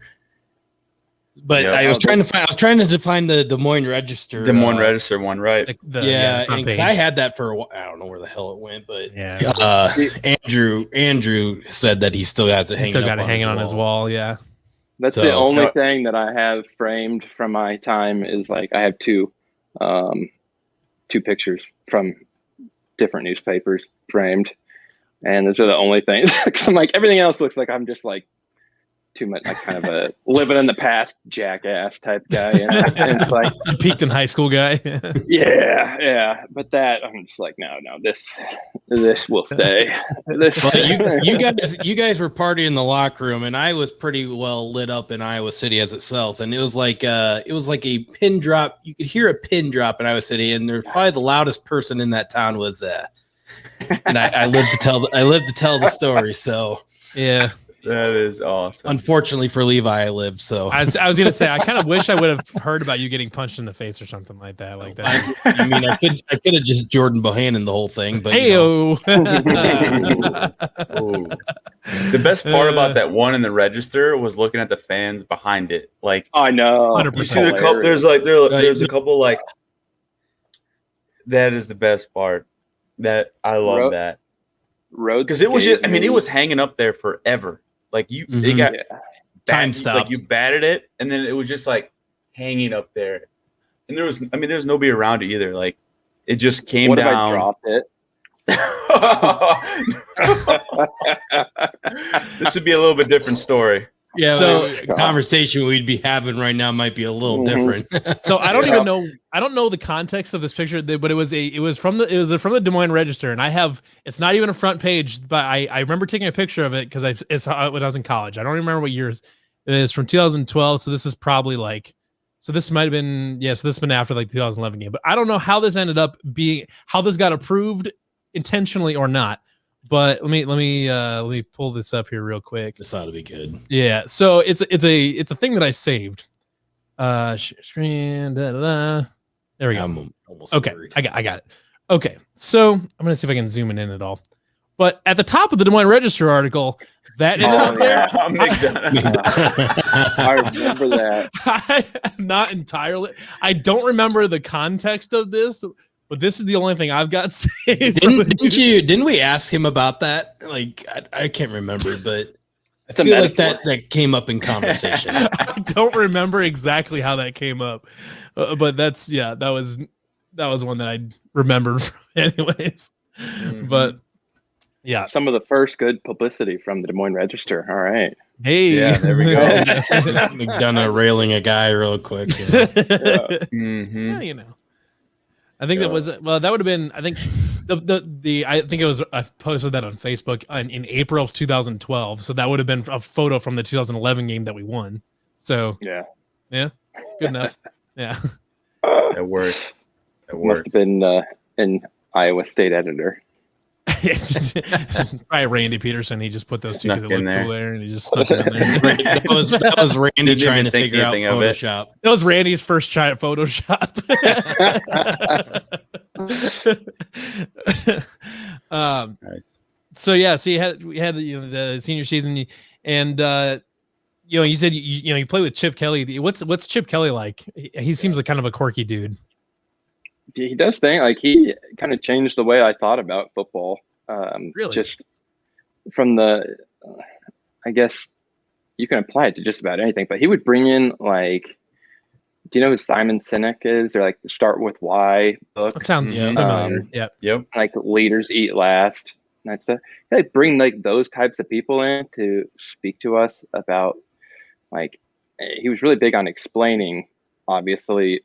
But I was trying to find the Des Moines Register. Des Moines Register one, right? Because I had that for a while. I don't know where the hell it went, but Andrew said that he still has it hanging. Still got it hanging on his wall. Yeah, that's the only thing that I have framed from my time is like I have two pictures from different newspapers framed, and those are the only things. I'm like everything else looks like I'm just like too much, like kind of a living in the past jackass type guy. And it's like you peaked in high school guy. yeah. But that I'm just like, no, this will stay. You guys were partying in the locker room, and I was pretty well lit up in Iowa City as itself, and it was like a pin drop. You could hear a pin drop in Iowa City, and there's probably the loudest person in that town was and I lived to tell the story. So yeah. That is awesome. Unfortunately for Levi, I lived. So I was gonna say I kind of wish I would have heard about you getting punched in the face or something like that. I mean, I could have just Jordan Bohannon the whole thing. But the best part about that one in the Register was looking at the fans behind it. Like I know 100%. You see the couple. There's a couple like. That is the best part. That I love that. Road because it was just. I mean, it was hanging up there forever. Like they got time stopped. Like you batted it, and then it was just like hanging up there. And there was nobody around it either. Like it just came what down. What if I dropped it? This would be a little bit different story. Yeah. So conversation we'd be having right now might be a little different. So I don't even know. I don't know the context of this picture, but it was from the Des Moines Register, and it's not even a front page, but I remember taking a picture of it because it's when I was in college. I don't remember what years it is, from 2012. So this is probably this might have been so this has been after like 2011 game, but I don't know how this ended up being, how this got approved intentionally or not. But let me pull this up here real quick. This ought to be good. Yeah, so it's a thing that I saved. Screen. There we go. I'm almost okay. worried. I got it. Okay, so I'm gonna see if I can zoom in at all. But at the top of the Des Moines Register article, that ended up there. I remember that. Not entirely. I don't remember the context of this. But this is the only thing I've got saved. Didn't we ask him about that? Like I can't remember, but I feel like that came up in conversation. I don't remember exactly how that came up, but that was that was one that I remembered from anyways. Mhm. But yeah. Some of the first good publicity from the Des Moines Register. All right. Hey. Yeah, there we go. McDonough railing a guy real quick. Mhm. Yeah, you know. I think that would have been, I think I think it was, I posted that on Facebook in April of 2012. So that would have been a photo from the 2011 game that we won. So Yeah. good enough. Yeah. It worked. It Must worked. have been an Iowa State editor. Probably Randy Peterson. He just put those two Snuck because they in looked there. cool there, and he just snuck them in there. that was Randy Didn't trying even to think figure out anything of it. Photoshop. That was Randy's first try at Photoshop. Nice. So yeah, so we had the senior season, and you said you play with Chip Kelly. What's Chip Kelly like? He seems like kind of a quirky dude. He does think like he kind of changed the way I thought about football. Really? Just from the, I guess you can apply it to just about anything, but he would bring in like, do you know who Simon Sinek is? They're like the Start With Why book. That sounds Yeah. familiar. Yeah. Yep. Like Leaders Eat Last. And that stuff. They bring like those types of people in to speak to us about like, he was really big on explaining, obviously,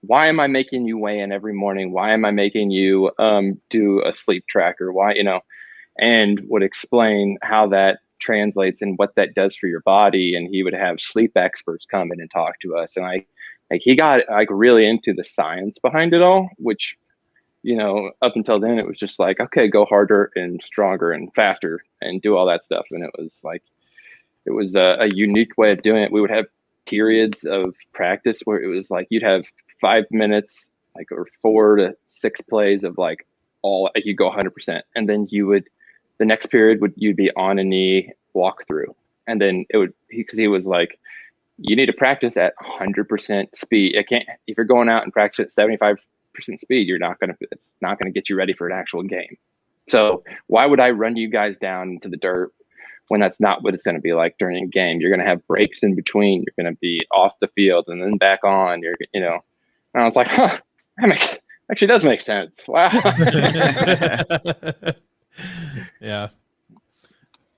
why am I making you weigh in every morning? Why am I making you do a sleep tracker? Why, and would explain how that translates and what that does for your body. And he would have sleep experts come in and talk to us. And he got like really into the science behind it all, which, up until then it was just like, okay, go harder and stronger and faster and do all that stuff. And it was a unique way of doing it. We would have periods of practice where it was like you'd have 5 minutes, like, or 4 to 6 plays of like you go 100%, and then the next period you'd be on a knee walk through, and then because he was like, you need to practice at 100% speed. If you're going out and practice at 75% speed, it's not gonna get you ready for an actual game. So why would I run you guys down into the dirt when that's not what it's going to be like during a game? You're going to have breaks in between. You're going to be off the field and then back on. And I was like, that actually does make sense. Wow. Yeah.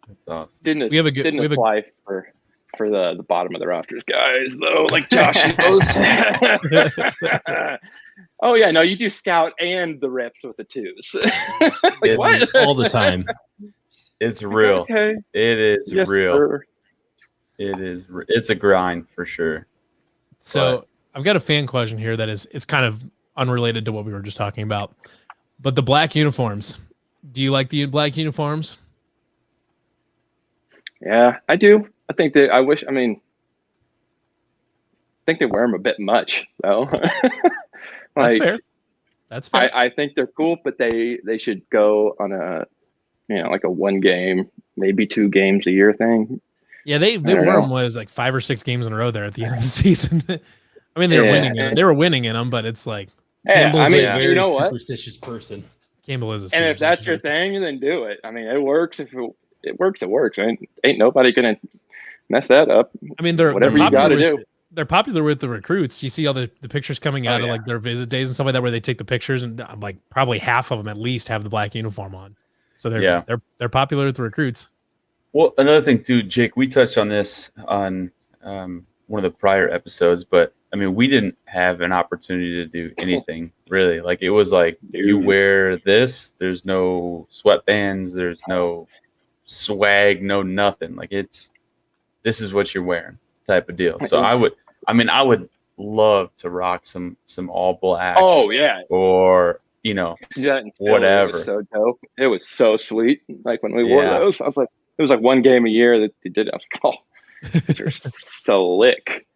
That's awesome. Didn't We have a good- we have a- apply for the bottom of the rafters guys though, like Josh knows. Oh yeah, no, you do scout and the reps with the twos. It's, What? All the time. it's real. Okay. It is Yes, real. sir. It is. It's a grind for sure. So I've got a fan question here that it's kind of unrelated to what we were just talking about, but the black uniforms. Do you like the black uniforms? Yeah, I do. I think that I think they wear them a bit much though. That's fair. That's fair. I think they're cool, but they should go on a, like a 1 game, maybe 2 games a year thing. Yeah, they don't wore know. them was like 5 or 6 games in a row there at the end of the season. I mean, they were Yeah, winning in it. They were winning in them, but it's like Yeah, Campbell's I mean, a very you know what? superstitious person. Campbell is a And if that's your thing, then do it. I mean, it works. If it works, it works. Ain't nobody gonna mess that up. I mean, they're Whatever you popular got to with- do. They're popular with the recruits. You see all the pictures coming out of yeah. like their visit days and stuff like that, where they take the pictures, and like probably half of them at least have the black uniform on. So they're popular with the recruits. Well, another thing too, Jake, we touched on this on one of the prior episodes, but I mean, we didn't have an opportunity to do anything really. Like it was like you wear this. There's no sweatbands. There's no swag. No nothing. Like this is what you're wearing type of deal. So I would love to rock some all blacks. Oh yeah, or that in Philly whatever. was so dope. It was so sweet. Like when we wore Yeah. those, I was like, it was like 1 game a year that they did it. I was like, oh, they're slick.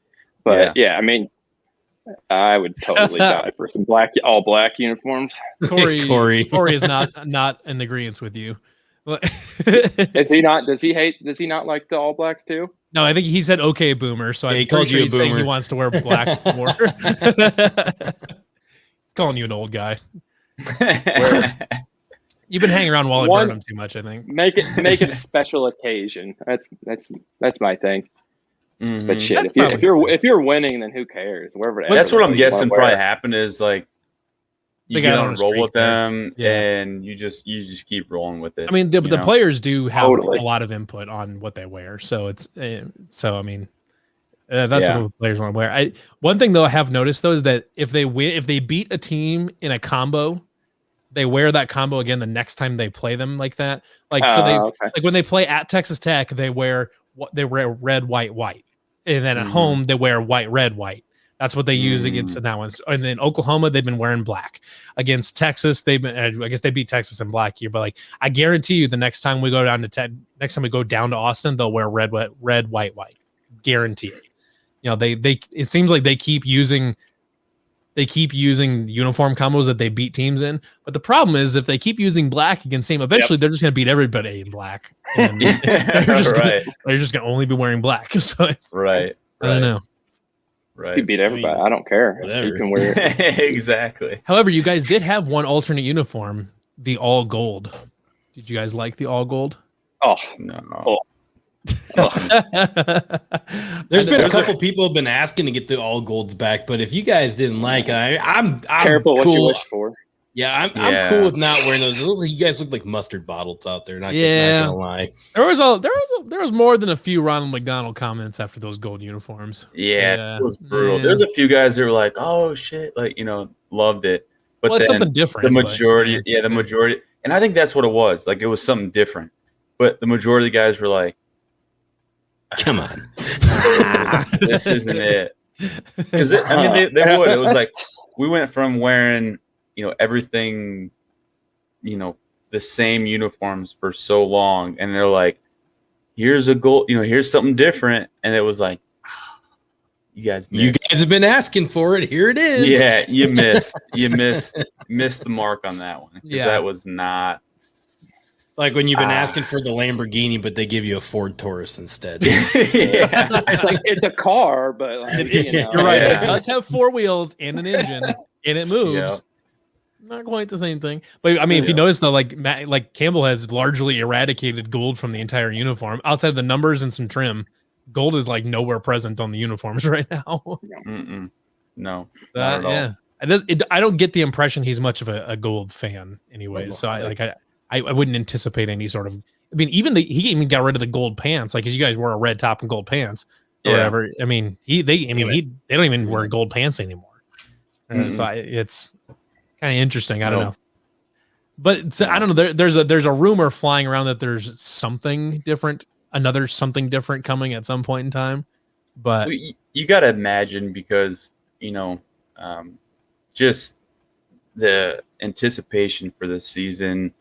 But yeah, I mean, I would totally die for some all black uniforms. Corey is not in agreement with you. Is he not? Does he not like the all blacks too? No, I think he said okay boomer, so Yeah, he I'm called pretty sure you a he's saying he boomer. wants to wear black more. He's calling you an old guy. You've been hanging around Wally Burnham too much, I think. Make it a special occasion. That's my thing. Mhm. But shit, That's if you're winning, then who cares? Wherever. That's what I'm everybody guessing wanna wear probably it. happened is like you get on a roll with them, and you just keep rolling with it. I mean, the players do have Totally. a lot of input on what they wear, so it's I mean, that's what the players want to wear. One thing though I have noticed though is that if they beat a team in a combo, they wear that combo again the next time they play them like that. Like like when they play at Texas Tech, they wear red, white, white, and then at home they wear white, red, white. That's what they use against that one. And then Oklahoma, they've been wearing black. Against Texas, I guess they beat Texas in black here, but like I guarantee you, the next time we go down to Austin, they'll wear red, white, white. Guarantee it. You know, it seems like they keep using uniform combos that they beat teams in. But the problem is if they keep using black against team, eventually they're just going to beat everybody in black. And they're just going to only be wearing black. So it's I don't know. Right. You beat everybody. I don't care. Whatever. You can wear it. Exactly. However, you guys did have one alternate uniform, the all gold. Did you guys like the all gold? Oh no. There's been a couple people have been asking to get the all golds back, but if you guys didn't like it, I'm careful cool. what you wish for. Yeah, I'm cool with not wearing those. You guys look like mustard bottles out there. Not gonna lie. There was more than a few Ronald McDonald comments after those gold uniforms. Yeah, it was brutal. Yeah. There's a few guys that were like, "Oh shit," like loved it. But it's something different. The majority, the majority, and I think that's what it was. Like it was something different. But the majority of the guys were like, "Come on, this isn't it." Because they would. It was like we went from wearing everything, the same uniforms for so long, and they're like, here's a goal, here's something different, and it was like, you guys have been asking for it. Here it is. Yeah, you missed the mark on that one. Yeah, that was not. It's like when you've been asking for the Lamborghini, but they give you a Ford Taurus instead. It's like it's a car, but like, you're right. It does have four wheels and an engine, and it moves. Yeah. Not quite the same thing, but I mean, if you notice though, like Campbell has largely eradicated gold from the entire uniform. Outside of the numbers and some trim, gold is like nowhere present on the uniforms right now. No, I don't get the impression he's much of a gold fan, anyways. So I wouldn't anticipate any sort of. I mean, he even got rid of the gold pants, like because you guys wore a red top and gold pants or whatever. I mean, they don't even wear gold pants anymore. So it's kind of interesting. I don't know, but I don't know. There's a rumor flying around that there's something different, another something different coming at some point in time. But you got to imagine because just the anticipation for the season,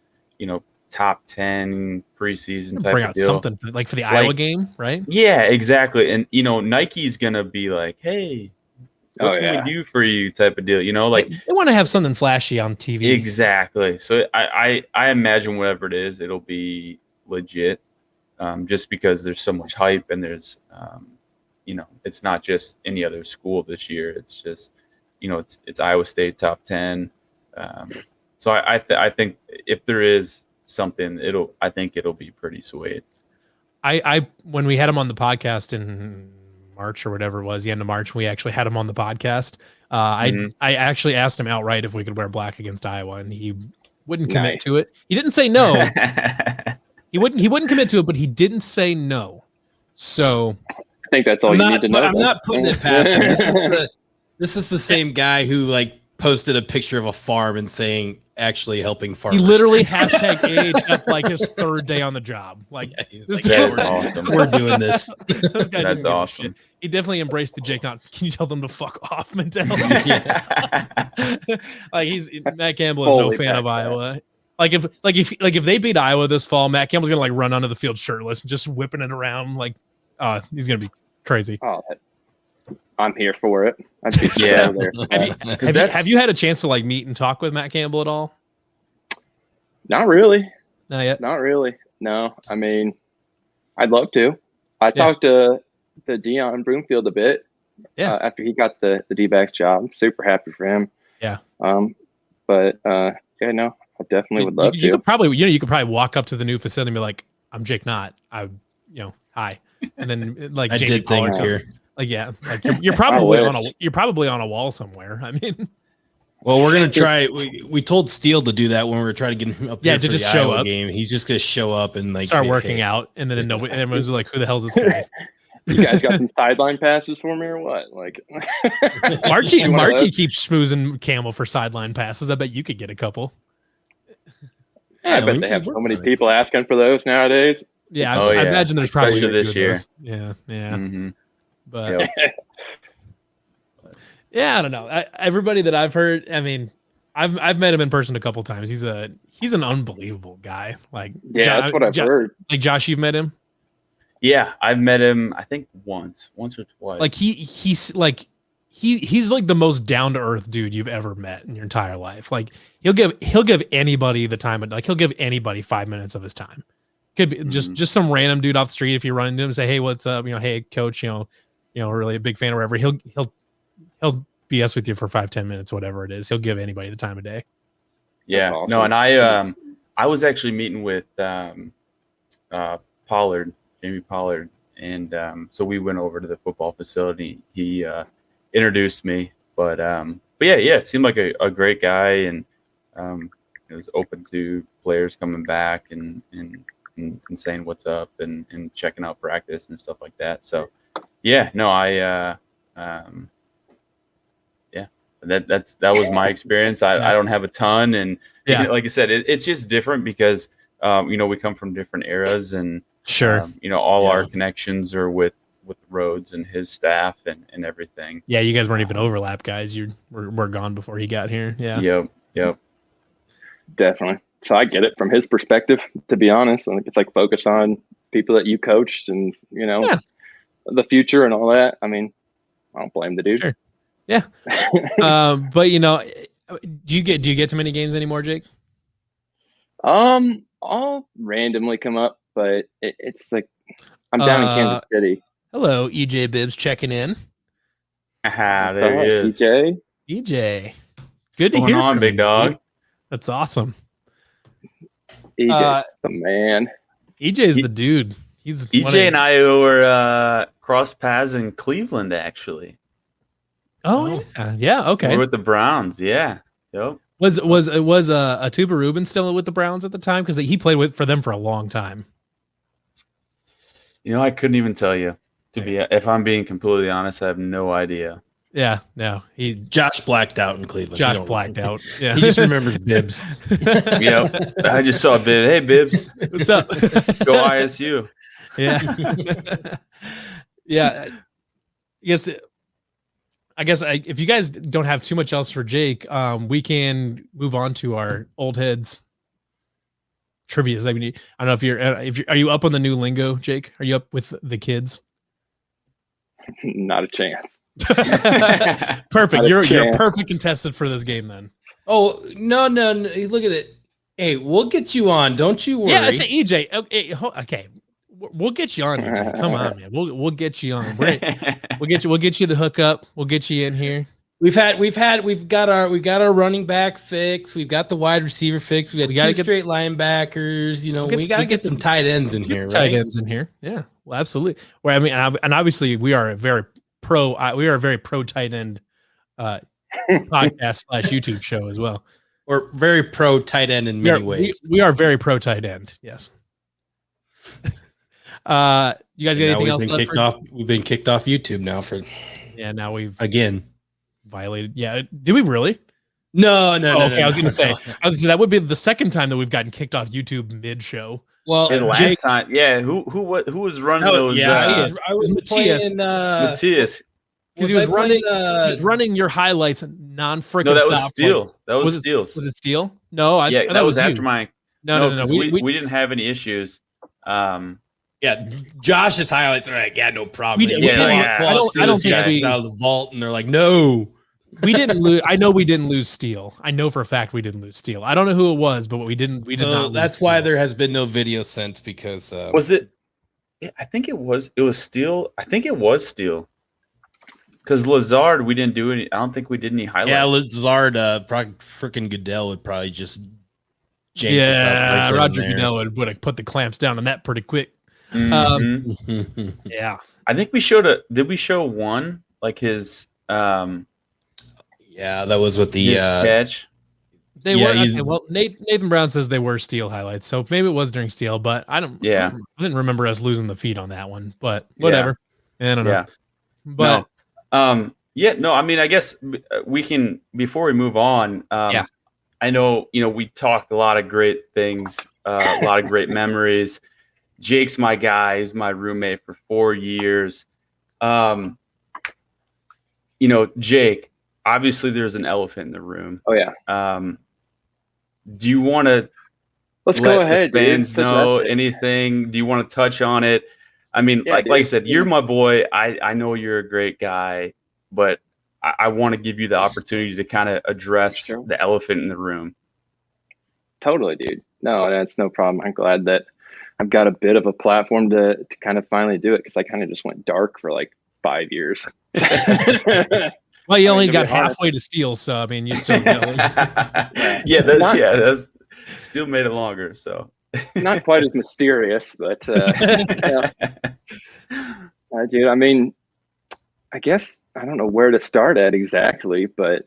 top 10 preseason type bring of out deal. Something like for the Iowa game, right? Yeah, exactly. And Nike's gonna be like, hey. What can we do for you type of deal, like they want to have something flashy on TV. Exactly. So I imagine whatever it is, it'll be legit, just because there's so much hype and there's, it's not just any other school this year. It's just, it's Iowa State top 10. So I think if there is something, I think it'll be pretty sweet. I when we had him on the podcast in March or whatever it was, the end of March, we actually had him on the podcast. I actually asked him outright if we could wear black against Iowa, and he wouldn't commit to it. He didn't say no. He wouldn't commit to it, but he didn't say no. So I think that's all you need to know. I'm not putting it past him. This is the same guy who posted a picture of a farm and saying actually helping farmers. He literally hashtag AHF like his third day on the job. That's awesome. We're doing this. That's awesome. He definitely embraced the Jake Knott. Can you tell them to fuck off mentality? Matt Campbell is no fan of Iowa. If they beat Iowa this fall, Matt Campbell's gonna run onto the field shirtless and just whipping it around he's gonna be crazy. Oh, I'm here for it. I'd be there. Have you had a chance to meet and talk with Matt Campbell at all? Not really. Not yet. Not really. No. I mean, I'd love to. I talked to the Dion Broomfield a bit. Yeah. After he got the D-backs job, I'm super happy for him. Yeah. But I definitely would love to. You could probably walk up to the new facility and be like, "I'm Jake Knott. Hi," and then I did things here. You're probably on a wall somewhere. I mean, Well, we're gonna try. We told Steele to do that when we were trying to get him up. Yeah, here to for just the show Iowa up. game. He's just gonna show up and like Start hey, working hey. out, and then nobody, and everyone's like, "Who the hell is this guy?" You guys got some sideline passes for me or what? Like Marchie One of those? keeps schmoozing Campbell for sideline passes. I bet you could get a couple. I bet they have so many people asking for those nowadays. Yeah, Oh, I yeah. imagine there's probably Especially a this few of year. those. Yeah, yeah. Mhm. But Yep. yeah, I don't know. Everybody that I've heard, I mean, I've met him in person a couple times. He's an unbelievable guy. Like Yeah, that's what I've heard. Like Josh, you've met him. Yeah, I've met him. I think once or twice. Like he's like the most down to earth dude you've ever met in your entire life. Like he'll give anybody the time. Like he'll give anybody 5 minutes of his time. Could be just some random dude off the street. If you run into him and say, "Hey, what's up?" Hey, coach. Really a big fan or whatever. He'll BS with you for 5-10 minutes, whatever it is. He'll give anybody the time of day. Yeah, That's no, awesome. and I was actually meeting with Pollard, Jamie Pollard, and so we went over to the football facility. He introduced me, but yeah, it seemed like a great guy, and it was open to players coming back and saying what's up and checking out practice and stuff like that. So yeah, no, that was my experience. I don't have a ton, and like I said, it's just different because we come from different eras, and Sure. All our connections are with Rhodes and his staff and everything. Yeah, you guys weren't even overlap guys. You were gone before he got here. Yeah. Yep. Definitely. So I get it from his perspective, to be honest. I think it's like focus on people that you coached and, the future and all that. I mean, I don't blame the dude. Sure. Yeah. But do you get to many games anymore, Jake? I'll randomly come up, but it's like I'm down in Kansas City. Hello, EJ Bibbs checking in. There he is. EJ. Good to What's hear going on, from big you, dog? dude. That's awesome. EJ, the man. EJ is the dude. He's EJ and I were cross paths in Cleveland, actually. Oh, yeah. Okay. We're with the Browns. Yeah. Yep. Was Atuba Rubin still with the Browns at the time? Because he played for them for a long time. I couldn't even tell you. If I'm being completely honest, I have no idea. Yeah, no. Josh blacked out in Cleveland. Josh blacked out. Yeah. He just remembers Bibbs. Yep. I just saw Bibbs. Hey, Bibbs. What's up? Go ISU. Yeah. Yeah. I guess if you guys don't have too much else for Jake, we can move on to our old heads trivia. I mean, I don't know if you're are you up on the new lingo, Jake? Are you up with the kids? Not a chance. Perfect. Not a You're chance. perfect contestant for this game then. Oh no! Look at it. Hey, we'll get you on. Don't you worry. Yeah, I say EJ. Okay. We'll get you on, EJ. Come on, man. We'll get you on. We'll get you the hookup. We'll get you in here. We've got our running back fix. We've got the wide receiver fix. We got two straight linebackers. We got to get some tight ends in here. Tight ends in here. Yeah. Well, absolutely. Well, I mean, and obviously we are a very pro tight end podcast / YouTube show as well. We're very pro tight end in many ways. We are very pro tight end. Yes. You guys got anything else left? We've been kicked off YouTube now now we've again violated. Yeah. Did we really? No. Okay. No, I was going to say that would be the second time that we've gotten kicked off YouTube mid show. Well, and last time, yeah. Who was running those? Yeah, I was Matthias. playing Matthias. Because he was running your highlights non-freaking. No, that was stop. Steel. That was Steel. Was it Steel? No, that was after my. No. We didn't have any issues. Yeah, Josh's highlights are like, no problem. I don't think we out of the vault, and they're like, no. We didn't lose. I know we didn't lose Steel. I know for a fact we didn't lose Steel. I don't know who it was, but we did not. Lose that's why there has been no video sent because was it? Yeah, I think it was. It was Steel. I think it was Steel. Because Lazard, we didn't do any. I don't think we did any highlights. Yeah, Lazard, freaking Goodell would probably just jank us up. Yeah, Roger Goodell would have put the clamps down on that pretty quick. Mm-hmm. Yeah, I think we showed did we show one like his? Yeah, Yeah, that was with the Missed catch. They Yeah, were okay, you- well. Nathan Brown says they were Steel highlights, so maybe it was during Steel, but I didn't remember us losing the feed on that one. But whatever. I don't know. Yeah. But No. I mean, I guess we can, before we move on. Yeah. I know, we talked a lot of great things, a lot of great memories. Jake's my guy. He's my roommate for 4 years. Jake, obviously there's an elephant in the room. Oh yeah. Do you want to Let's go ahead, the fans dude. know Address it. anything? Do you want to touch on it? I mean, Yeah, like I dude. said, you're my boy. I know you're a great guy, but I want to give you the opportunity to kind of address Sure. the elephant in the room. Totally, dude. No, that's no problem. I'm glad that I've got a bit of a platform to kind of finally do it, because I kind of just went dark for like 5 years. well, you only to be got honest. halfway to Steel, so I mean, you still That's still made it longer. So Not quite as mysterious, but yeah. Dude, I mean, I guess I don't know where to start at exactly, but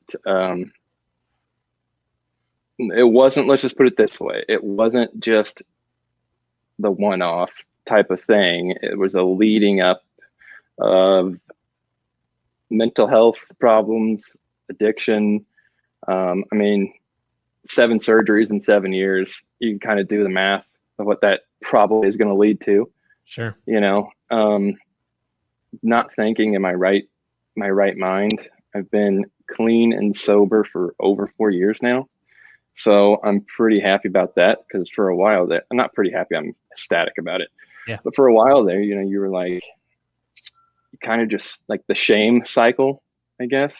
it wasn't, let's just put it this way, it wasn't just the one-off type of thing. It was a leading up of mental health problems, addiction. I mean, 7 surgeries in 7 years. You can kind of do the math of what that probably is going to lead to. Sure. Not thinking in my right mind. I've been clean and sober for over 4 years now. So I'm pretty happy about that, because for a while there, I'm not pretty happy, I'm ecstatic about it. Yeah. But for a while there, you were like, kind of just like the shame cycle, I guess,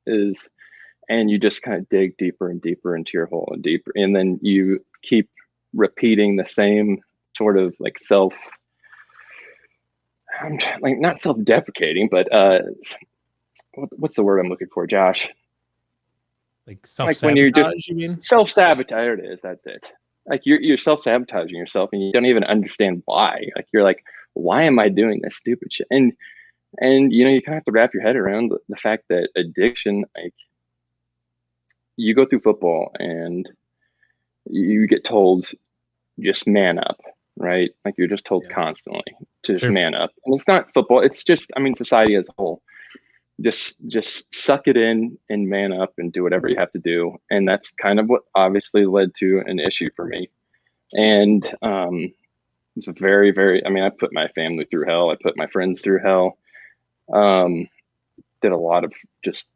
and you just kind of dig deeper and deeper into your hole and deeper. And then you keep repeating the same sort of like not self-deprecating, but what's the word I'm looking for, Josh? Like when you're just self-sabotage, you mean? Self-sabotage. There it is. That's it. Like you're self-sabotaging yourself, and you don't even understand why. Like you're like, why am I doing this stupid shit? And you kind of have to wrap your head around the fact that addiction, like, you go through football and you get told, just man up, right? Like you're just told constantly to just man up. And it's not football. It's just, I mean, society as a whole. Just suck it in and man up and do whatever you have to do. And that's kind of what obviously led to an issue for me. And it's very, very, I mean, I put my family through hell. I put my friends through hell. Did a lot of just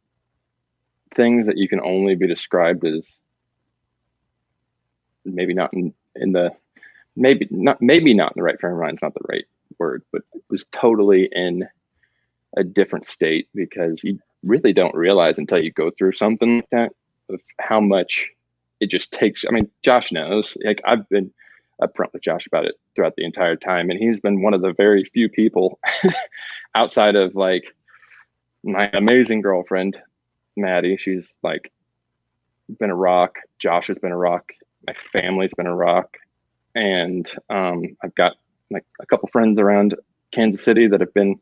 things that you can only be described as maybe not in the right frame of mind. It's not the right word, but it was totally in a different state, because you really don't realize until you go through something like that of how much it just takes. I mean, Josh knows, like I've been upfront with Josh about it throughout the entire time, and he's been one of the very few people outside of like my amazing girlfriend, Maddie. She's like been a rock. Josh has been a rock. My family's been a rock. And I've got like a couple friends around Kansas City that have been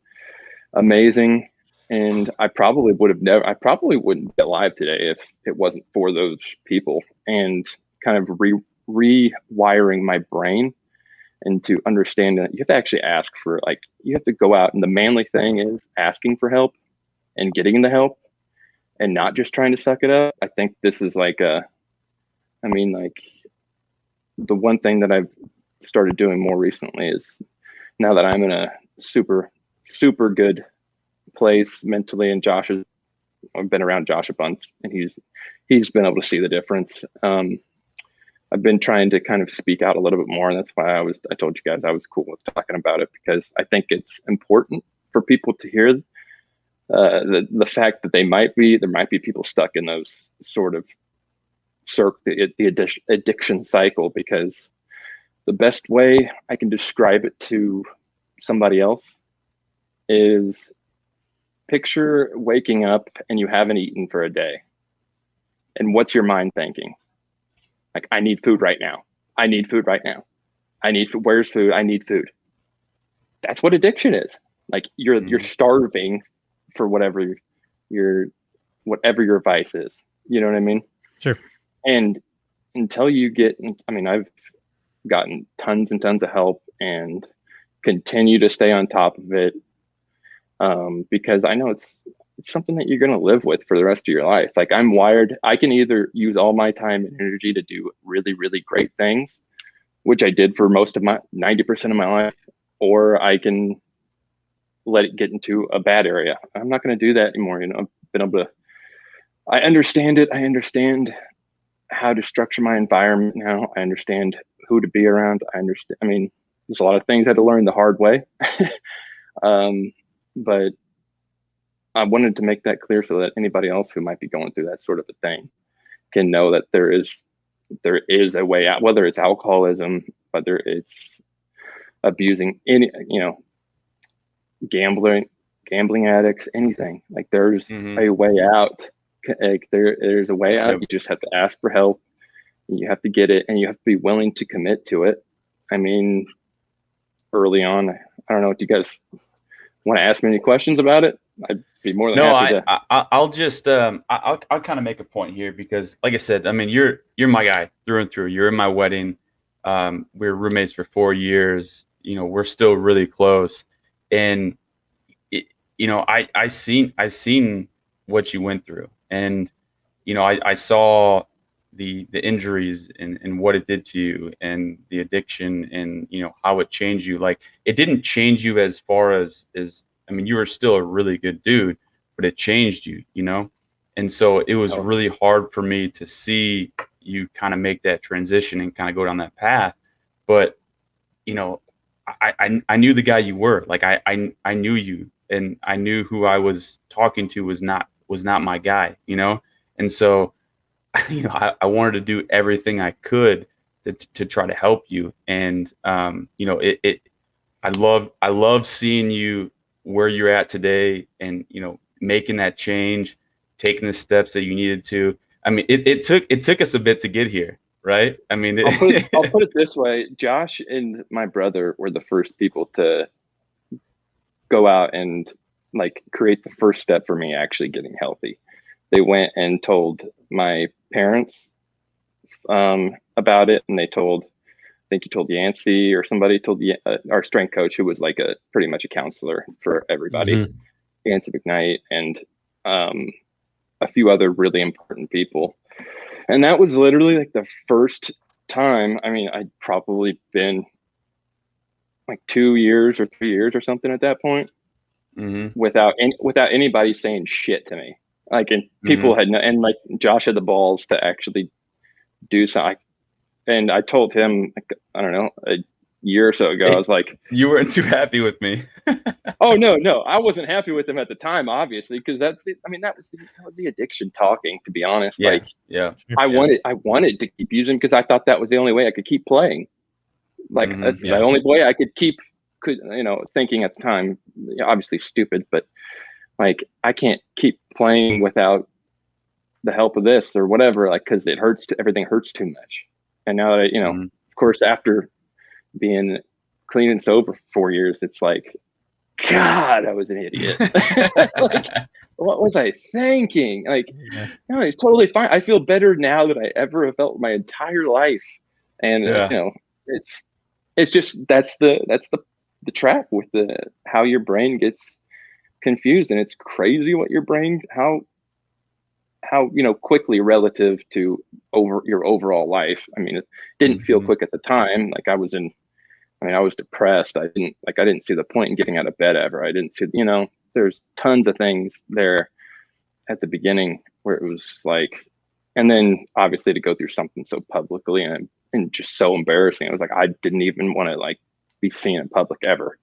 amazing. And I probably wouldn't be alive today if it wasn't for those people, and kind of rewiring my brain into understanding that you have to actually ask for, like, you have to go out, and the manly thing is asking for help and getting the help and not just trying to suck it up. I think this is like the one thing that I've started doing more recently is, now that I'm in a super, super good place mentally, and I've been around Josh a bunch, and he's been able to see the difference. I've been trying to kind of speak out a little bit more, and that's why I told you guys I was cool with talking about it, because I think it's important for people to hear the fact that there might be people stuck in those sort of the addiction cycle, because the best way I can describe it to somebody else is, picture waking up and you haven't eaten for a day. And what's your mind thinking? Like, I need food right now. I need food right now. I need food. Where's food? I need food. That's what addiction is. Like, you're starving for whatever you're whatever your vice is. You know what I mean? Sure. And until you get, I mean, I've gotten tons and tons of help and continue to stay on top of it, because I know it's something that you're going to live with for the rest of your life. Like, I'm wired, I can either use all my time and energy to do really, really great things, which I did for most of my 90% of my life, or I can let it get into a bad area. I'm not going to do that anymore. You know, I've been able to, I understand it. I understand how to structure my environment now. I understand who to be around. I understand. I mean, there's a lot of things I had to learn the hard way. But I wanted to make that clear so that anybody else who might be going through that sort of a thing can know that there is a way out, whether it's alcoholism, whether it's abusing any, you know, gambling addicts, anything. Like, there's a way out. Like, there's a way out. You just have to ask for help. You have to get it, and you have to be willing to commit to it. I mean, early on, I don't know if you guys want to ask me any questions about it. I'd be more than happy to. I'll just I'll kind of make a point here, because, like I said, I mean, you're my guy through and through. You're in my wedding. We were roommates for 4 years. You know, we're still really close, and you know, I seen what you went through, and you know, I saw the injuries and what it did to you, and the addiction, and you know, how it changed you. Like, it didn't change you as far as I mean, you were still a really good dude, but it changed you, you know? And so it was really hard for me to see you kind of make that transition and kind of go down that path. But, you know, I knew the guy you were. Like, I knew you, and I knew who I was talking to was not my guy, you know? And so, you know, I wanted to do everything I could to try to help you. And, you know, I love seeing you where you're at today, and, you know, making that change, taking the steps that you needed to. I mean, it took us a bit to get here, right? I mean, I'll put it this way. Josh and my brother were the first people to go out and like create the first step for me actually getting healthy. They went and told my parents about it, and they told, I think you told Jantz or somebody told our strength coach, who was like pretty much a counselor for everybody, Jantz McKnight, and a few other really important people. And that was literally like the first time. I mean, I'd probably been like 2 years or 3 years or something at that point, without anybody saying shit to me. Like, and people had and like Josh had the balls to actually do something. And I told him, like, I don't know, a year or so ago, I was like, you weren't too happy with me. Oh, no, I wasn't happy with him at the time, obviously, because that was the addiction talking, to be honest. Yeah, like, yeah. I wanted to keep using, because I thought that was the only way I could keep playing. Like, that's the only way I could you know, thinking at the time, obviously stupid, but like, I can't keep playing without the help of this or whatever, like, because everything hurts too much. And now that you know, of course, after being clean and sober for 4 years, it's like, God, I was an idiot. Like, what was I thinking? Like, no, it's totally fine. I feel better now than I ever have felt my entire life. And you know, it's just that's the trap with how your brain gets confused, and it's crazy what your brain how you know, quickly relative to your overall life. I mean, it didn't feel quick at the time. Like, I was depressed. I didn't see the point in getting out of bed ever. I didn't see, you know, there's tons of things there at the beginning where it was like, and then obviously to go through something so publicly and just so embarrassing. It was like, I didn't even want to like be seen in public ever.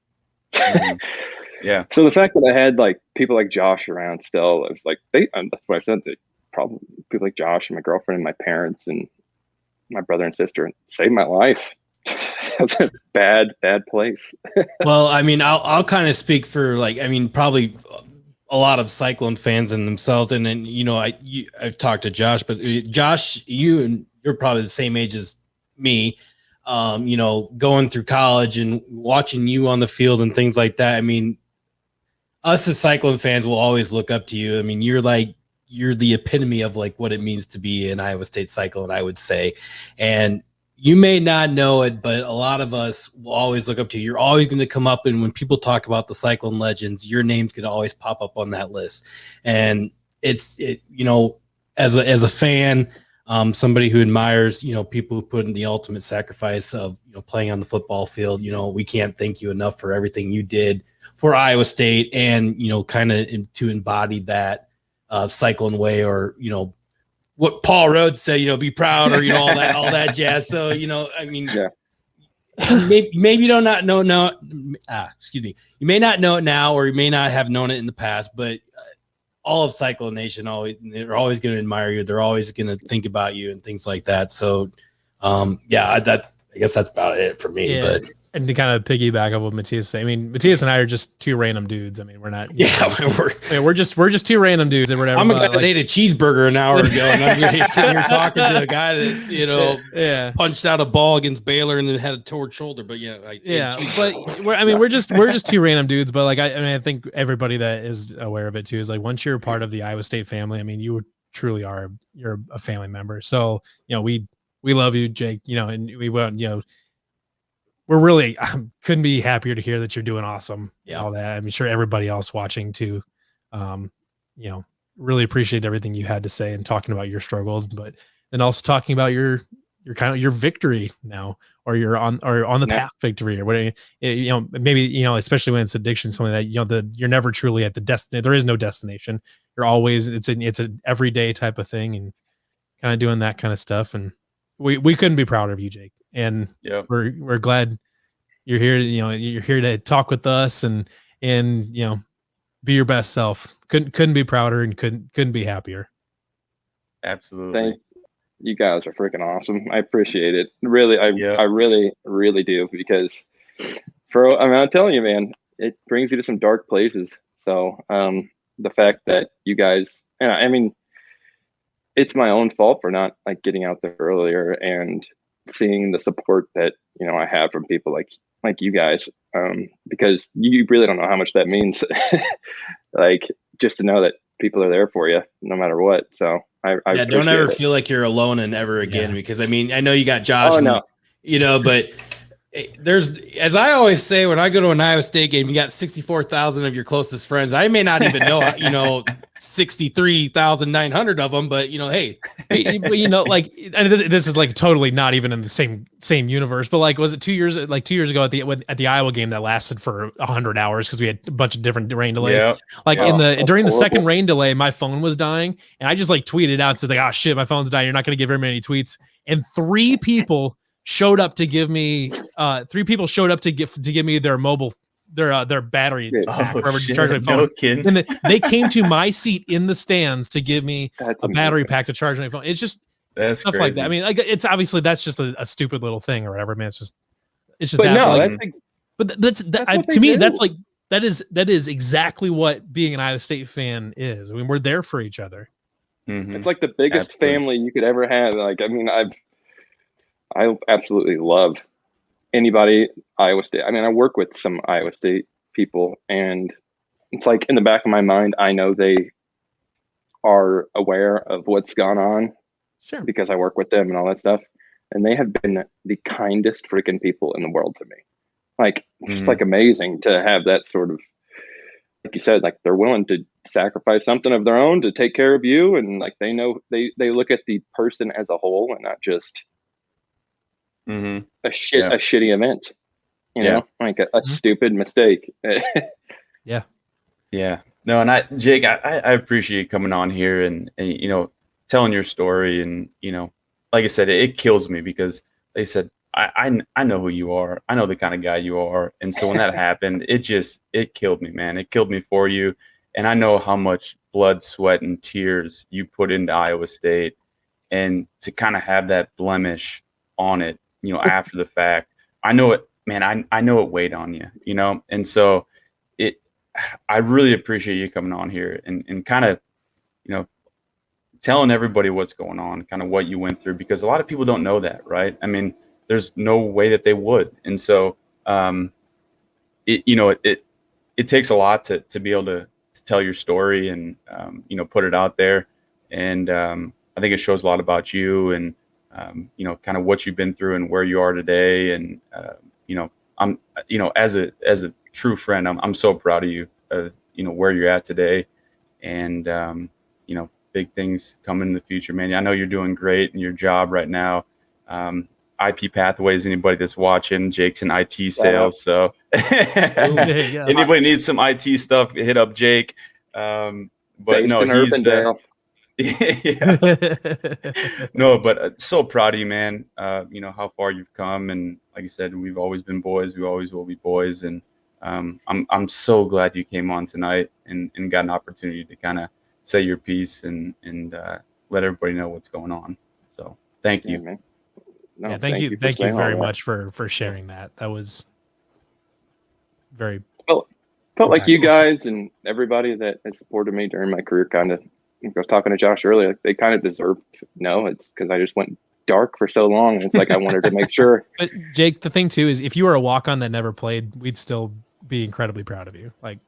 Yeah. So the fact that I had like people like Josh around still, it was like that's what I said. That probably people like Josh and my girlfriend and my parents and my brother and sister saved my life. That's a bad place. Well, I mean, I'll kind of speak for like, I mean, probably a lot of Cyclone fans in themselves, and then you know, I've talked to Josh, but Josh, you're probably the same age as me. You know, going through college and watching you on the field and things like that. I mean, us as Cyclone fans will always look up to you. I mean, you're like you're the epitome of like what it means to be an Iowa State Cyclone, I would say. And you may not know it, but a lot of us will always look up to you. You're always going to come up, and when people talk about the Cyclone legends, your name's going to always pop up on that list. And it's as a fan, somebody who admires, people who put in the ultimate sacrifice of, playing on the football field, we can't thank you enough for everything you did for Iowa State, and, kind of to embody that Cyclone way, or, what Paul Rhodes said, be proud, or, all that jazz. So, I mean, Yeah. maybe you don't not know now. Excuse me. You may not know it now, or you may not have known it in the past, but all of Cyclone Nation, they're always going to admire you. They're always going to think about you and things like that. So, I guess that's about it for me. Yeah. But And to kind of piggyback on what Matthias said, I mean, Matthias and I are just two random dudes. I mean, we're not. We're just two random dudes and whatever. I'm a guy that ate a cheeseburger an hour ago, and I'm sitting here talking to a guy that punched out a ball against Baylor and then had a torn shoulder. But we're just two random dudes. But like I think everybody that is aware of it too is like, once you're a part of the Iowa State family, I mean, you truly are. You're a family member. So we love you, Jake. And we want we're really couldn't be happier to hear that you're doing awesome. Yeah. All that. I'm sure everybody else watching too, really appreciate everything you had to say and talking about your struggles, but then also talking about your kind of your victory now, or you're on the path to victory, or whatever, maybe, especially when it's addiction, something that, you're never truly at the destination. There is no destination. You're always, it's an everyday type of thing, and kind of doing that kind of stuff. And we couldn't be prouder of you, Jake. And we're glad you're here. You're here to talk with us and be your best self. Couldn't be prouder, and couldn't be happier. Absolutely. You guys are freaking awesome. I appreciate it. Really, I really, really do, because I'm telling you, man, it brings you to some dark places. So the fact that you guys, and I mean, it's my own fault for not like getting out there earlier and seeing the support that I have from people like you guys, because you really don't know how much that means. Like, just to know that people are there for you no matter what. So I don't ever feel like you're alone and ever again, because I mean, I know you got Josh, but there's, as I always say, when I go to an Iowa State game, you got 64,000 of your closest friends. I may not even know, 63,900 of them, but hey, like, and this is like totally not even in the same universe, but like, was it 2 years ago at the Iowa game that lasted for 100 hours because we had a bunch of different rain delays. Yep. Like during the second rain delay, my phone was dying, and I just like tweeted out and said like, "Oh shit, my phone's dying. You're not going to give very many tweets." And three people showed up to give me their mobile, their battery pack, wherever to charge my phone. No kidding. And they came to my seat in the stands to give me a battery pack to charge my phone. It's just stuff crazy. Like that. I mean, like, it's obviously that's just a stupid little thing or whatever, man. It's just but that. No, but that's to me, that's like that is exactly what being an Iowa State fan is. I mean, we're there for each other. Mm-hmm. It's like the biggest family you could ever have. Like, I mean, I absolutely love anybody Iowa State. I mean, I work with some Iowa State people, and it's like in the back of my mind, I know they are aware of what's gone on, because I work with them and all that stuff. And they have been the kindest freaking people in the world to me. Like, it's just like amazing to have that sort of, like you said, like they're willing to sacrifice something of their own to take care of you. And like, they know they look at the person as a whole and not just a shitty event, like a stupid mistake. No, and Jake, I appreciate you coming on here and telling your story, and like I said, it kills me because they said I know who you are, I know the kind of guy you are, and so when that happened, it killed me, man. It killed me for you, and I know how much blood, sweat, and tears you put into Iowa State, and to kind of have that blemish on it, after the fact, I know it, man. I know it weighed on you, and so I really appreciate you coming on here and kind of, telling everybody what's going on, kind of what you went through, because a lot of people don't know that, right? I mean, there's no way that they would, and so it takes a lot to be able to tell your story and put it out there. And I think it shows a lot about you and, you know, kind of what you've been through and where you are today. And, you know, I'm, you know, as a true friend, I'm so proud of you, you know, where you're at today. And, you know, big things coming in the future, man. I know you're doing great in your job right now. IP Pathways, anybody that's watching, Jake's in IT sales. So anybody needs some IT stuff, hit up Jake. But based no, in he's Urbandale. yeah. No, but so proud of you, man. You know how far you've come, and like you said, we've always been boys. We always will be boys, and I'm so glad you came on tonight and got an opportunity to kind of say your piece and let everybody know what's going on. So thank you. Yeah, man. No, yeah, thank you for saying all very that. much for sharing that. That was very Felt like you guys and everybody that has supported me during my career kind of, I was talking to Josh earlier, they kind of deserve to know. It's because I just went dark for so long. It's like I wanted to make sure. But Jake, the thing too is if you were a walk-on that never played, we'd still be incredibly proud of you. Like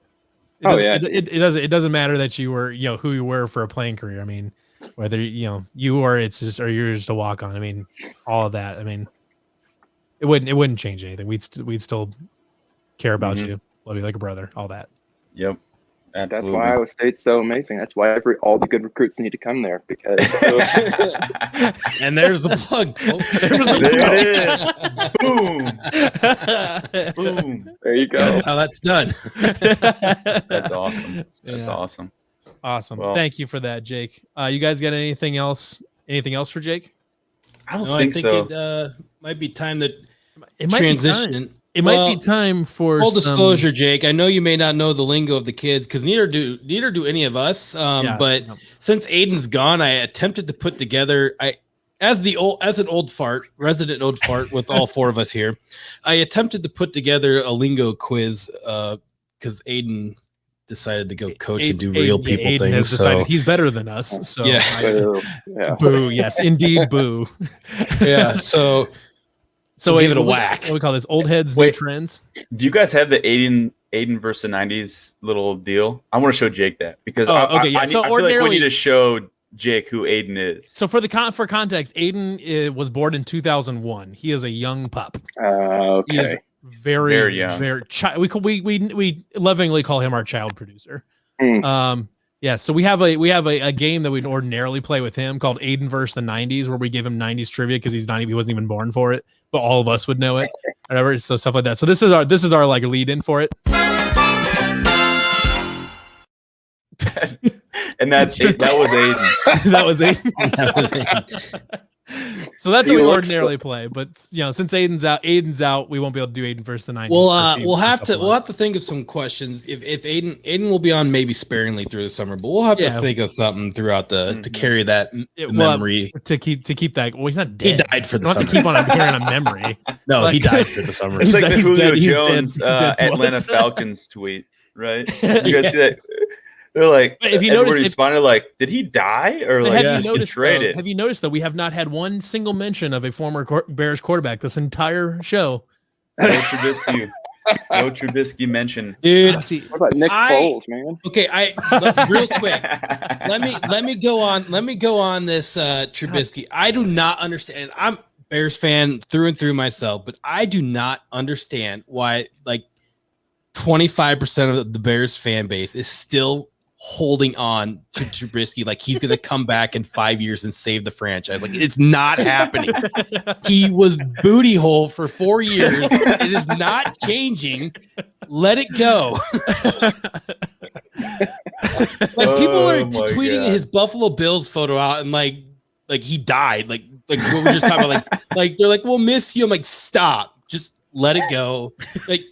it doesn't matter that you were, you know, who you were for a playing career. I mean, whether you know you or it's just or you're just a walk-on. I mean, all of that. I mean, it wouldn't change anything. We'd still care about you, love you like a brother, all that. Yep. Absolutely. That's why Iowa State's so amazing. That's why all the good recruits need to come there because. And there's the plug, folks. There it is. Boom. Boom. There you go. That's how that's done. That's awesome. That's awesome. Awesome. Well, thank you for that, Jake. You guys got anything else? Anything else for Jake? I don't think so. It might be time to It might transition. It might be time for full disclosure, Jake. I know you may not know the lingo of the kids because neither do any of us. But since Aiden's gone, I attempted to put together. As an resident old fart with all four of us here, I attempted to put together a lingo quiz because Aiden decided to go coach and do real people Aiden things. has decided he's better than us. So Boo. Yes, indeed, boo. Yeah. So give it a whack. What do we call this? Old heads, new trends. Do you guys have the Aiden versus the 90s little deal? I want to show Jake that because I feel like we need to show Jake who Aiden is. So for context, Aiden was born in 2001. He is a young pup. Okay. He is very young. We lovingly call him our child producer. Yeah, so we have a game that we'd ordinarily play with him called Aiden versus the 90s, where we give him 90s trivia because he wasn't even born for it, but all of us would know it, whatever. So stuff like that. So this is our like lead in for it. And that was Aiden. That was Aiden. So that's what we ordinarily play, but you know, since Aiden's out, we won't be able to do Aiden versus the 90s. We'll have to think of some questions. If Aiden will be on maybe sparingly through the summer, but we'll have to think of something throughout to carry that memory to keep that. Well, he's not dead. He died for the summer. Not to keep on carrying a memory. No, he died for the summer. It's like the Julio dead. Jones Atlanta Falcons tweet, right? You guys see that? They're like, if you notice, responded like, did he die or like have you noticed? traded? Have you noticed that we have not had one single mention of a former Bears quarterback this entire show? No Trubisky. No Trubisky mention. Dude, what about Nick Foles, man? Okay, real quick. Let me go on this Trubisky. I do not understand. I'm Bears fan through and through myself, but I do not understand why like 25% of the Bears fan base is still holding on to Trubisky like he's going to come back in 5 years and save the franchise. Like, it's not happening. He was booty hole for 4 years. It is not changing. Let it go. Like, people are tweeting his Buffalo Bills photo out and like he died. Like what we're just talking about. Like they're like, we'll miss you. I'm like, stop. Just let it go. Like,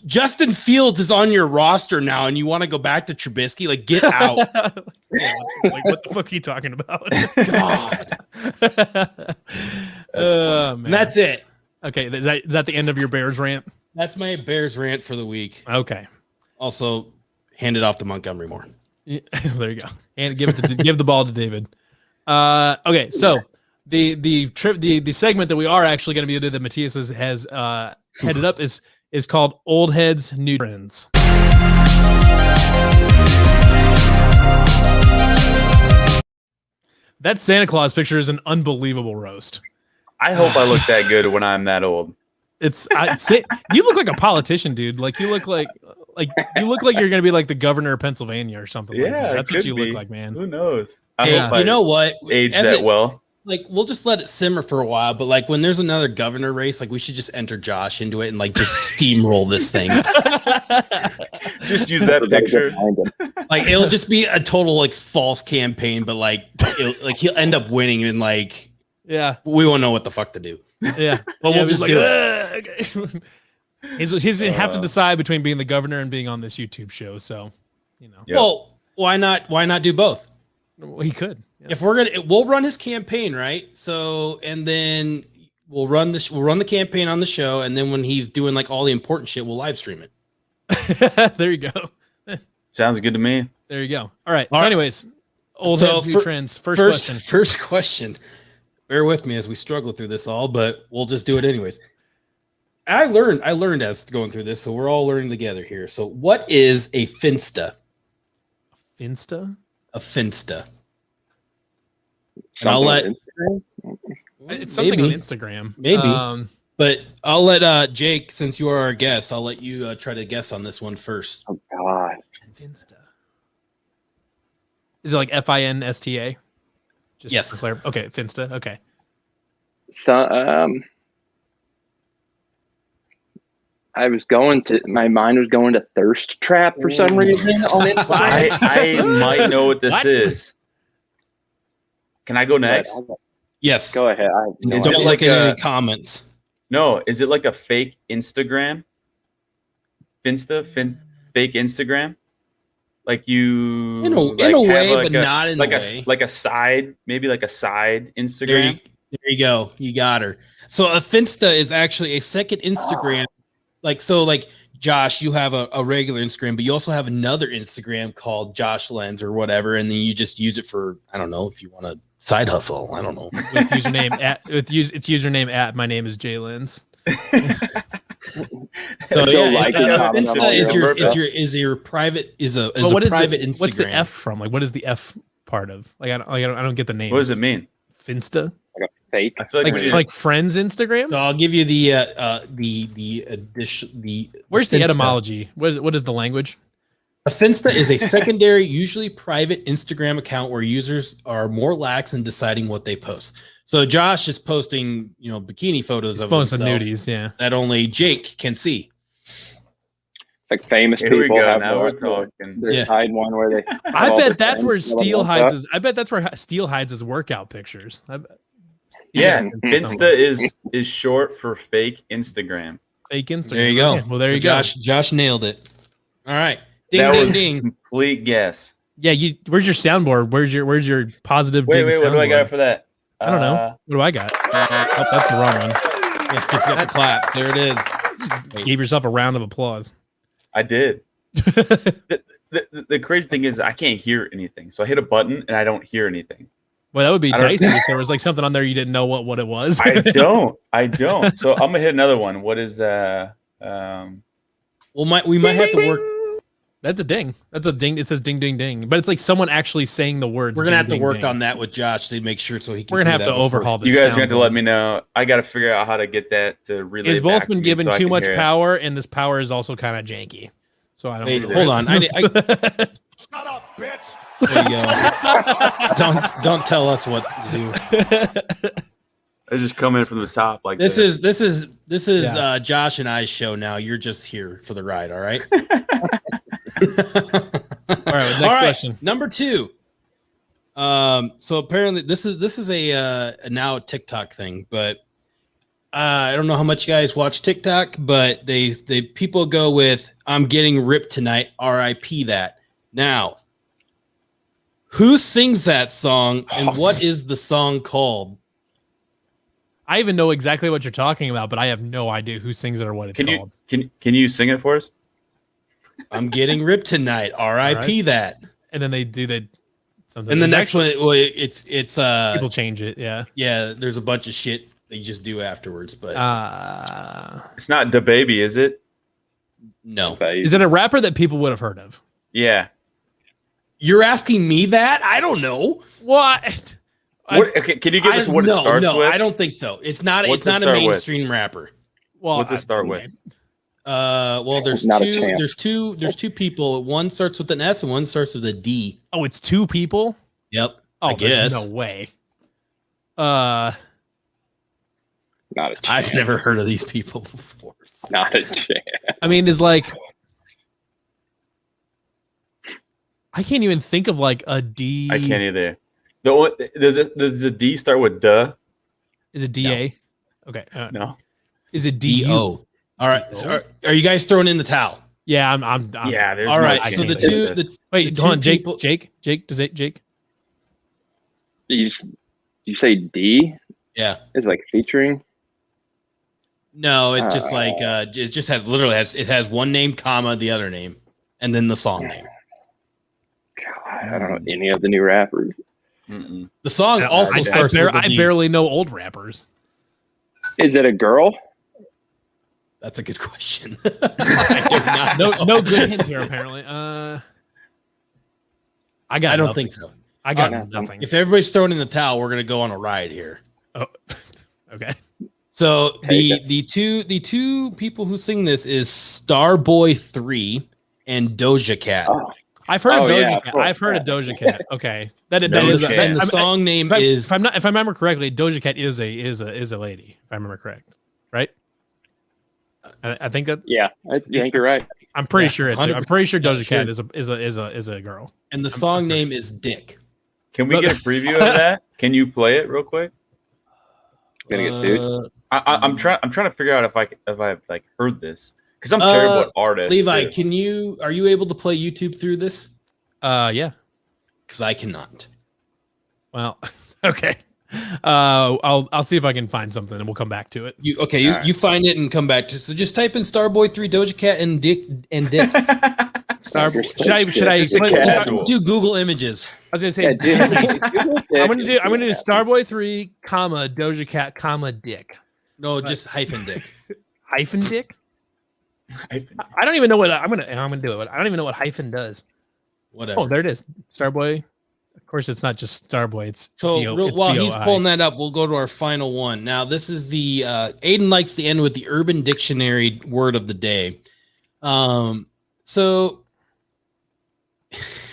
Justin Fields is on your roster now, and you want to go back to Trubisky? Like, get out! Like, what the fuck are you talking about? God. Man. And that's it. Okay, is that the end of your Bears rant? That's my Bears rant for the week. Okay. Also, hand it off to Montgomery Moore. Yeah, there you go. And give the ball to David. Okay, so the segment that we are actually going to be doing that Matthias has headed up is called Old Heads, New Trends. That Santa Claus picture is an unbelievable roast. I hope I look that good when I'm that old. You look like a politician, dude. Like you look like you're gonna be like the governor of Pennsylvania or something. Like that. That's what you look like, man. Who knows? Hey, you know what? Age that well. Like we'll just let it simmer for a while, but like when there's another governor race, like we should just enter Josh into it and like just steamroll this thing. Just use that picture. Like it'll just be a total like false campaign, but like he'll end up winning and like we won't know what the fuck to do. Yeah, but we'll just do it. Okay. He's gonna have to decide between being the governor and being on this YouTube show. So, Yep. Well, why not? Why not do both? Well, he could. Yeah. If we'll run his campaign, right? So, and then we'll run the campaign on the show, and then when he's doing like all the important shit, we'll live stream it. There you go. Sounds good to me. There you go. All right. Anyways, old heads, new trends. First question. First question. Bear with me as we struggle through this all, but we'll just do it anyways. I learned as going through this, so we're all learning together here. So, what is a Finsta? Finsta? A Finsta. And I'll let it's something on Instagram. Maybe. But I'll let Jake, since you are our guest, I'll let you try to guess on this one first. Oh God. Finsta. Is it like Finsta? Yes. Okay, Finsta. Okay. So my mind was going to thirst trap for some reason on Instagram. I might know what this is. Can I go next? Yes. Go ahead. Don't like any comments. No, is it like a fake Instagram? Fake Instagram? Like you in a way, but not in a way. Like a side, maybe like a side Instagram. There you go. You got her. So a Finsta is actually a second Instagram. Like Josh, you have a regular Instagram, but you also have another Instagram called Josh Lens or whatever, and then you just use it for, I don't know, if you want to side hustle. I don't know. With username at my name is Jay Lens. So Finsta is your private Instagram. What's the F from? Like, what is the F part of? Like, I don't get the name. What does it mean? Finsta. Like a fake. I feel like friends Instagram. So I'll give you the Where's the etymology? What is the language? A Finsta is a secondary, usually private Instagram account where users are more lax in deciding what they post. So Josh is posting, bikini photos of himself nudies, yeah, that only Jake can see. It's like famous Here people we go. have Now we're talking. their side one where they. I bet that's where Steele hides his workout pictures. Yeah, Finsta is short for fake Instagram. Fake Instagram. There you go. Okay, well, there you go. Josh nailed it. All right. Ding, that ding, was ding. Complete guess. Yeah, where's your soundboard? Where's your positive? Wait, ding what do I got for that? I don't know. What do I got? Oh, that's the wrong one. Yeah, he's got the claps. There it is. Gave yourself a round of applause. I did. The crazy thing is I can't hear anything. So I hit a button and I don't hear anything. Well, that would be dicey if there was like something on there you didn't know what it was. I don't. So I'm gonna hit another one. What is we might have to work. That's a ding. That's a ding. It says ding, ding, ding. But it's like someone actually saying the words. We're gonna have to work ding. on that with Josh to make sure so he can. We're gonna have to overhaul this. You guys are going to let me know. I got to figure out how to get that to relay. It's both been to given so too much power, and this power is also kind of janky. So I don't. Wait, hold on. Shut up, bitch. There you go. Don't tell us what to do. I just come in from the top like this. This is Josh and I's show now. You're just here for the ride. All right. All right. Next question. Number 2. So apparently this is a now TikTok thing, but I don't know how much you guys watch TikTok, but they people go with "I'm getting ripped tonight." R.I.P. that. Now, who sings that song, and what is the song called? I even know exactly what you're talking about, but I have no idea who sings it or what it's called. Can you sing it for us? I'm getting ripped tonight. R.I.P. that. And then they do something. And the next one, it's people change it. Yeah. Yeah. There's a bunch of shit they just do afterwards, but it's not the baby, is it? No. Is it a rapper that people would have heard of? Yeah. You're asking me that? I don't know. What? Okay, can you give us what it starts no, with? I don't think so. It's not. What's it's not it a start with? mainstream rapper. Well, What's it start with? Well, there's Not a two. champ. There's two people. One starts with an S and one starts with a D. Oh, it's two people. Yep. Oh, I guess. there's no way. Not a chance. I've never heard of these people before. So. Not a chance. I mean, is like I can't even think of like a D. I can't either. Does the D start with duh? Is it DA? Okay. No. Is it DU? D-O. All right. So are you guys throwing in the towel? Yeah, I'm Yeah, there's All no right. chance So the that two. this- The Wait, the hold on, two Jake. people- Jake. Does it Jake? You say D Yeah. is like featuring. No, it's just like it just has it has one name, comma, the other name, and then the song name. God, I don't know any of the new rappers. Mm-mm. The song also starts with a I D. barely know old rappers. Is it a girl? That's a good question. I do not know. No good hints here apparently. I don't nothing. think so. I got Uh, nothing. If everybody's throwing in the towel, we're gonna go on a ride here. Oh, okay. So Hey, the two people who sing this is Starboy 3 and Doja Cat. Oh, I've heard of Oh, Doja yeah, Cat. cool. I've heard of Doja Cat. Okay, that Doja is. Cat. And the song name is if I remember correctly, Doja Cat is a lady. If I remember correct, right? I think that yeah, I think you're right. I'm pretty Yeah, sure it's. 100%. I'm pretty sure Yeah, Doja sure. Cat is a girl. and the song name is Dick. Can we get a preview of that? Can you play it real quick? Gonna get sued. I'm trying to figure out if I've like heard this because I'm terrible at artists. Levi, too. are you able to play YouTube through this? Yeah. Because I cannot. Well, okay. I'll see if I can find something, and we'll come back to it. You find it and come back to. So just type in Starboy 3, Doja Cat, and Dick. Should I? It's a casual. Do Google Images. I was gonna say. Yeah, dude. I'm gonna do Starboy 3, comma Doja Cat, comma Dick. No, just hyphen Dick. Hyphen Dick. I don't even know what I'm gonna do it. I don't even know what hyphen does. Whatever. Oh, there it is. Starboy. Of course, it's not just Starboy. It's So it's while he's BOI. pulling that up, we'll go to our final one. Now, this is the Aiden likes to end with the Urban Dictionary word of the day. So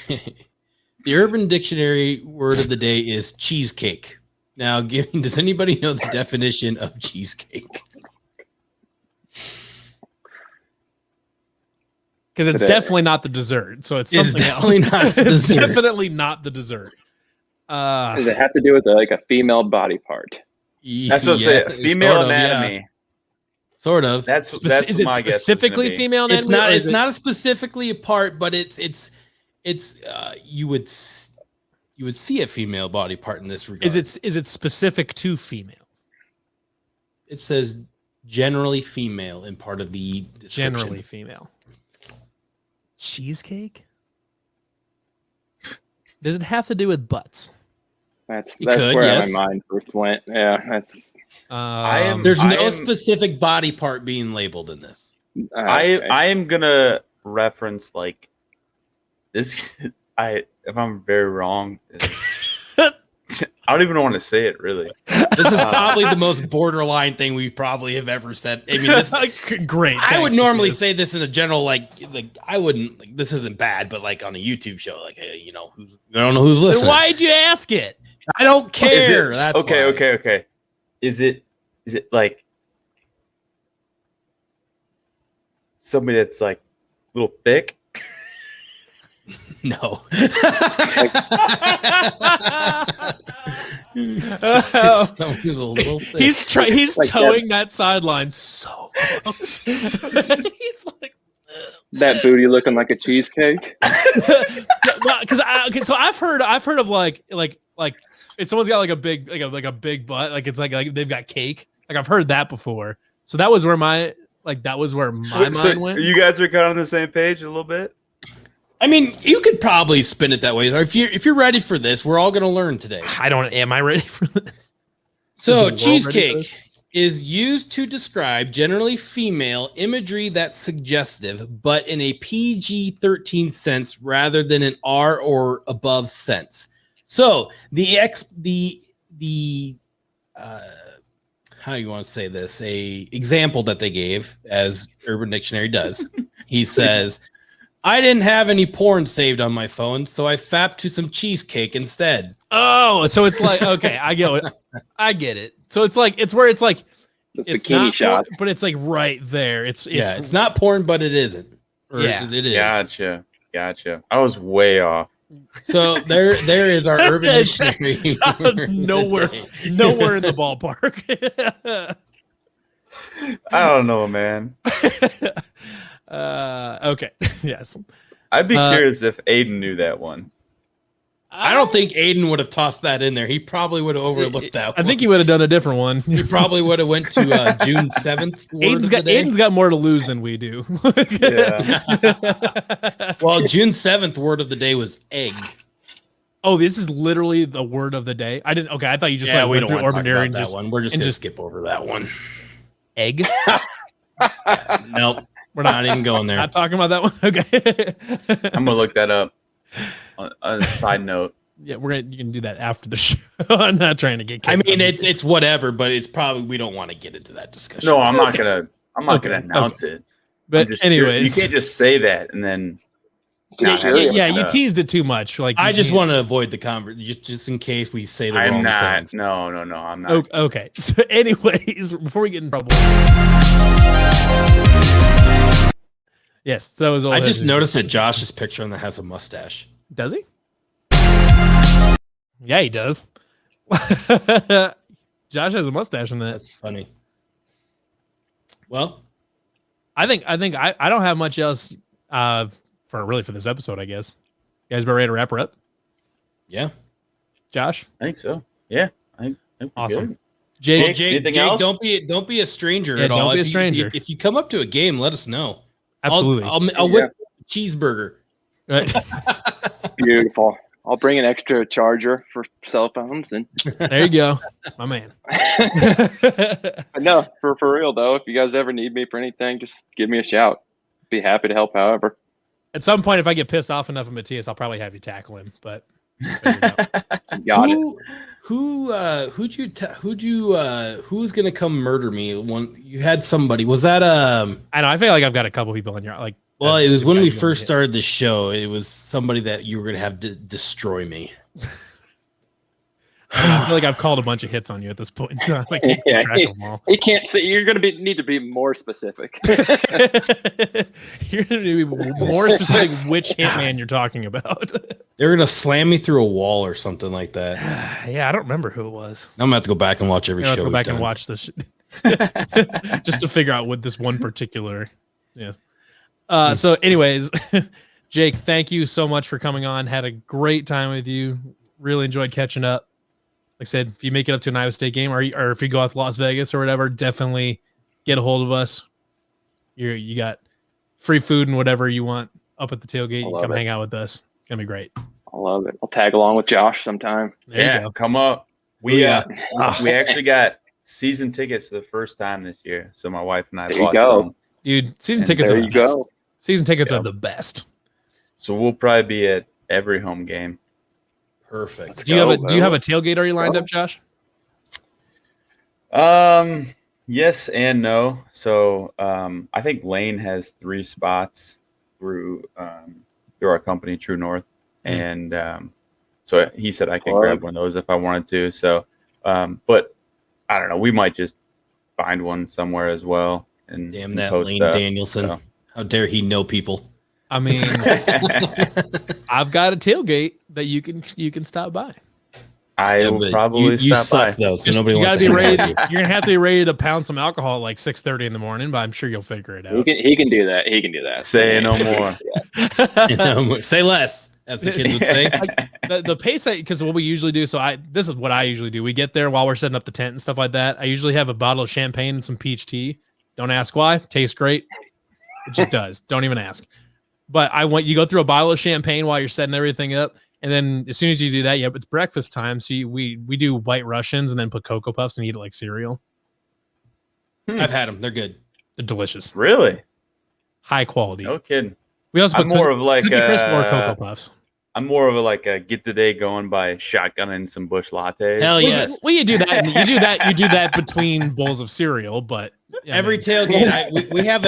the Urban Dictionary word of the day is cheesecake. Now, does anybody know the definition of cheesecake? Because it's Today. definitely not the dessert. So it's It's something definitely else. not the It's dessert. definitely not the dessert. Does it have to do with like a female body part? That's what I'm saying. Female sort of, yeah. anatomy. Sort of. That's is it my guess specifically gonna be. female It's anatomy? not. or It's is it- not specifically a part, but it's you would see a female body part in this regard. Is it specific to females? It says generally female in part of the description. Generally female. Cheesecake? Does it have to do with butts? That's It could, where yes. my mind first went. Yeah, that's. There's I no am- specific body part being labeled in this. Okay. I am gonna reference like this. If I'm very wrong, I don't even want to say it really. This is probably the most borderline thing we probably have ever said. I mean, this, Great. I would thanks, normally Matthew. say this in a general like I wouldn't like this isn't bad, but like on a YouTube show, like hey, I don't know who's Then listening. why'd you ask it? I don't Is care. it, That's okay, why. okay. Is it like somebody that's like a little thick? No. Someone who's a little thick. He's Like towing that sideline so close. He's like, that booty looking like a cheesecake. because so I've heard of like if someone's got like a big butt, like it's like they've got cake. Like I've heard that before. So that was where my mind went. You guys are kind of on the same page a little bit. I mean, you could probably spin it that way. Or if you're ready for this, we're all going to learn today. Am I ready for this? So, Is the world ready for cheesecake this? is used to describe generally female imagery that's suggestive, but in a PG-13 sense rather than an R or above sense. So, the how do you want to say this? A example that they gave, as Urban Dictionary does. He says, I didn't have any porn saved on my phone, so I fapped to some cheesecake instead. Oh, so it's like, okay, I get it. I get it. So it's like, it's where it's like, Those it's bikini not shots. porn, but it's like right there. It's not porn, but it isn't. Or Yeah. it is. Gotcha. I was way off. So there is our Urban Dictionary. nowhere in the ballpark. I don't know, man. Okay. Yes. I'd be curious if Aiden knew that one. I don't think Aiden would have tossed that in there. He probably would have overlooked that. I think he would have done a different one. He probably would have went to June 7th. Aiden's got more to lose than we do. Yeah. Well, June 7th word of the day was egg. Oh, this is literally the word of the day. I didn't. Okay, I thought you just we went don't through want to talk Urban Dictionary about and that one. We're just and gonna just- skip over that one. egg. Nope, we're not even going there. Not talking about that one. Okay. I'm gonna look that up. On a side note. Yeah, you can do that after the show. I'm not trying to get. I mean, it's whatever, but it's probably we don't want to get into that discussion. No, I'm not gonna announce it. But Just anyways, you can't just say that and then. not have it yeah, looked you up. teased it too much. Like I you just can't- want to avoid the conversation, just in case we say the I'm wrong not. things. No, I'm not. Okay. So, anyways, before we get in trouble. Yes, that was all. I just noticed that Josh's picture on that has a mustache. Does he? Yeah, he does. Josh has a mustache in that. That's funny. Well, I think I don't have much else for this episode, I guess. You guys about ready to wrap her up? yeah. Josh? I think so. Yeah. I think we're Awesome. good. Jake, anything else? Don't be a stranger Yeah, at all. don't be a If you- stranger. If you come up to a game, let us know. absolutely. I'll whip a cheeseburger. Right. Beautiful. I'll bring an extra charger for cell phones. And There you go, my man. but no, for real though, if you guys ever need me for anything, just give me a shout. Be happy to help. However, At some point, if I get pissed off enough of Matthias, I'll probably have you tackle him. But got it. Who's gonna come murder me? One you had somebody. Was that I know I feel like I've got a couple people in your like. Well, it was when we first hit. started the show. It was somebody that you were gonna have to destroy me. I feel like I've called a bunch of hits on you at this point in time. I can't keep track of them all. You can't say. You're gonna need to be more specific. You're going to be more specific which hitman you're talking about. They were gonna slam me through a wall or something like that. Yeah, I don't remember who it was. I'm gonna have to go back and watch every I have show. to go back we've and done. watch this just to figure out what this one particular. Yeah. So, anyways, Jake, thank you so much for coming on. Had a great time with you. Really enjoyed catching up. Like I said, if you make it up to an Iowa State game, or if you go out to Las Vegas or whatever, definitely get a hold of us. You got free food and whatever you want up at the tailgate. You come hang out with us. It's gonna be great. I love it. I'll tag along with Josh sometime. There you go. Come up. We Oh, we actually got season tickets for the first time this year. So my wife and I There you bought go. some. Dude, season And tickets There are the you best. go. Season tickets Yeah. are the best. So we'll probably be at every home game. Perfect. Do you have a Go, Do you go. have a tailgate already lined Go. up, Josh? Yes and no. So I think Lane has 3 spots through our company, True North, and so he said I could grab one of those if I wanted to. So, but I don't know. We might just find one somewhere as well. And Damn and that post Lane stuff. Danielson. So. How dare he know people? I mean, I've got a tailgate that you can stop by. I Yeah, will but probably you stop suck by. though, so Just- nobody you wants gotta to be hang ready. out with You're gonna have to be ready to pound some alcohol at like 6:30 in the morning, but I'm sure you'll figure it out. He can do that. He can do that. Say no more. you. Say less, as the kids would say. the pace, because what we usually do. So this is what I usually do. We get there while we're setting up the tent and stuff like that. I usually have a bottle of champagne and some peach tea. Don't ask why. Tastes great. It just does. Don't even ask. But I want you go through a bottle of champagne while you're setting everything up. And then as soon as you do that, it's breakfast time. So we do White Russians and then put Cocoa Puffs and eat it like cereal. I've had them. They're good. They're delicious. Really? High quality. No kidding. We also I'm put more of like Cookie Crisp or Cocoa Puffs. I'm more of a get the day going by shotgunning some Bush lattes. Hell Well, yes. well, you do that. You do that between bowls of cereal, but Every tailgate, we have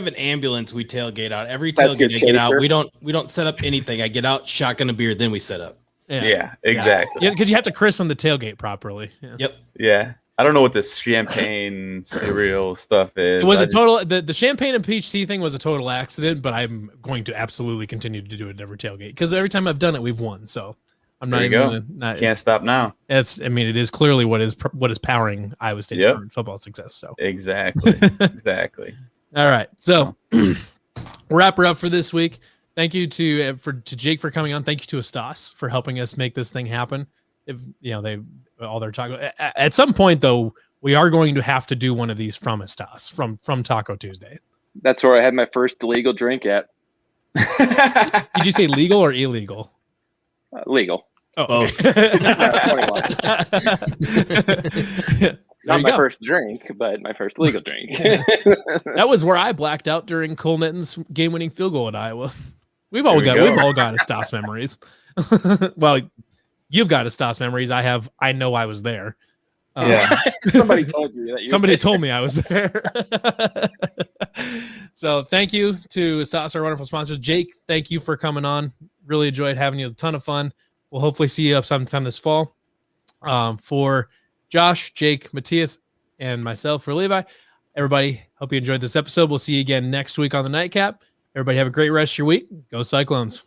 an ambulance we tailgate out. Every That's your tailgate I get out, chaser? we don't set up anything. I get out, shotgun a beer, then we set up. Yeah, exactly. Yeah, because you have to christen the tailgate properly. Yeah. Yep. Yeah. I don't know what this champagne cereal stuff is. It was I a just- total. The champagne and peach tea thing was a total accident, but I'm going to absolutely continue to do it at every tailgate because every time I've done it, we've won. So I'm not There you even go. gonna. Not, Can't stop now. it's. I mean, it is clearly what is powering Iowa State's Yep. current football success. So Exactly. Exactly. all right, so we'll wrap her up for this week. Thank you to Jake for coming on. Thank you to Astas for helping us make this thing happen. If they're talking at some point though, we are going to have to do one of these from Astas from Taco Tuesday. That's where I had my first illegal drink at. Did you say legal or illegal? Legal. Oh, okay. Not you my go. first drink, but my first legal drink. That was where I blacked out during Cole Netton's game-winning field goal at Iowa. We've all There we got go. Astas memories. Well, you've got Astas memories. I know I was there. Yeah. Somebody told you that. Somebody told me I was there. So thank you to Astas, our wonderful sponsors. Jake, thank you for coming on. Really enjoyed having you. It was a ton of fun. We'll hopefully see you up sometime this fall. For Josh, Jake, Matthias, and myself, for Levi, everybody, hope you enjoyed this episode. We'll see you again next week on the Nightcap. Everybody have a great rest of your week. Go Cyclones.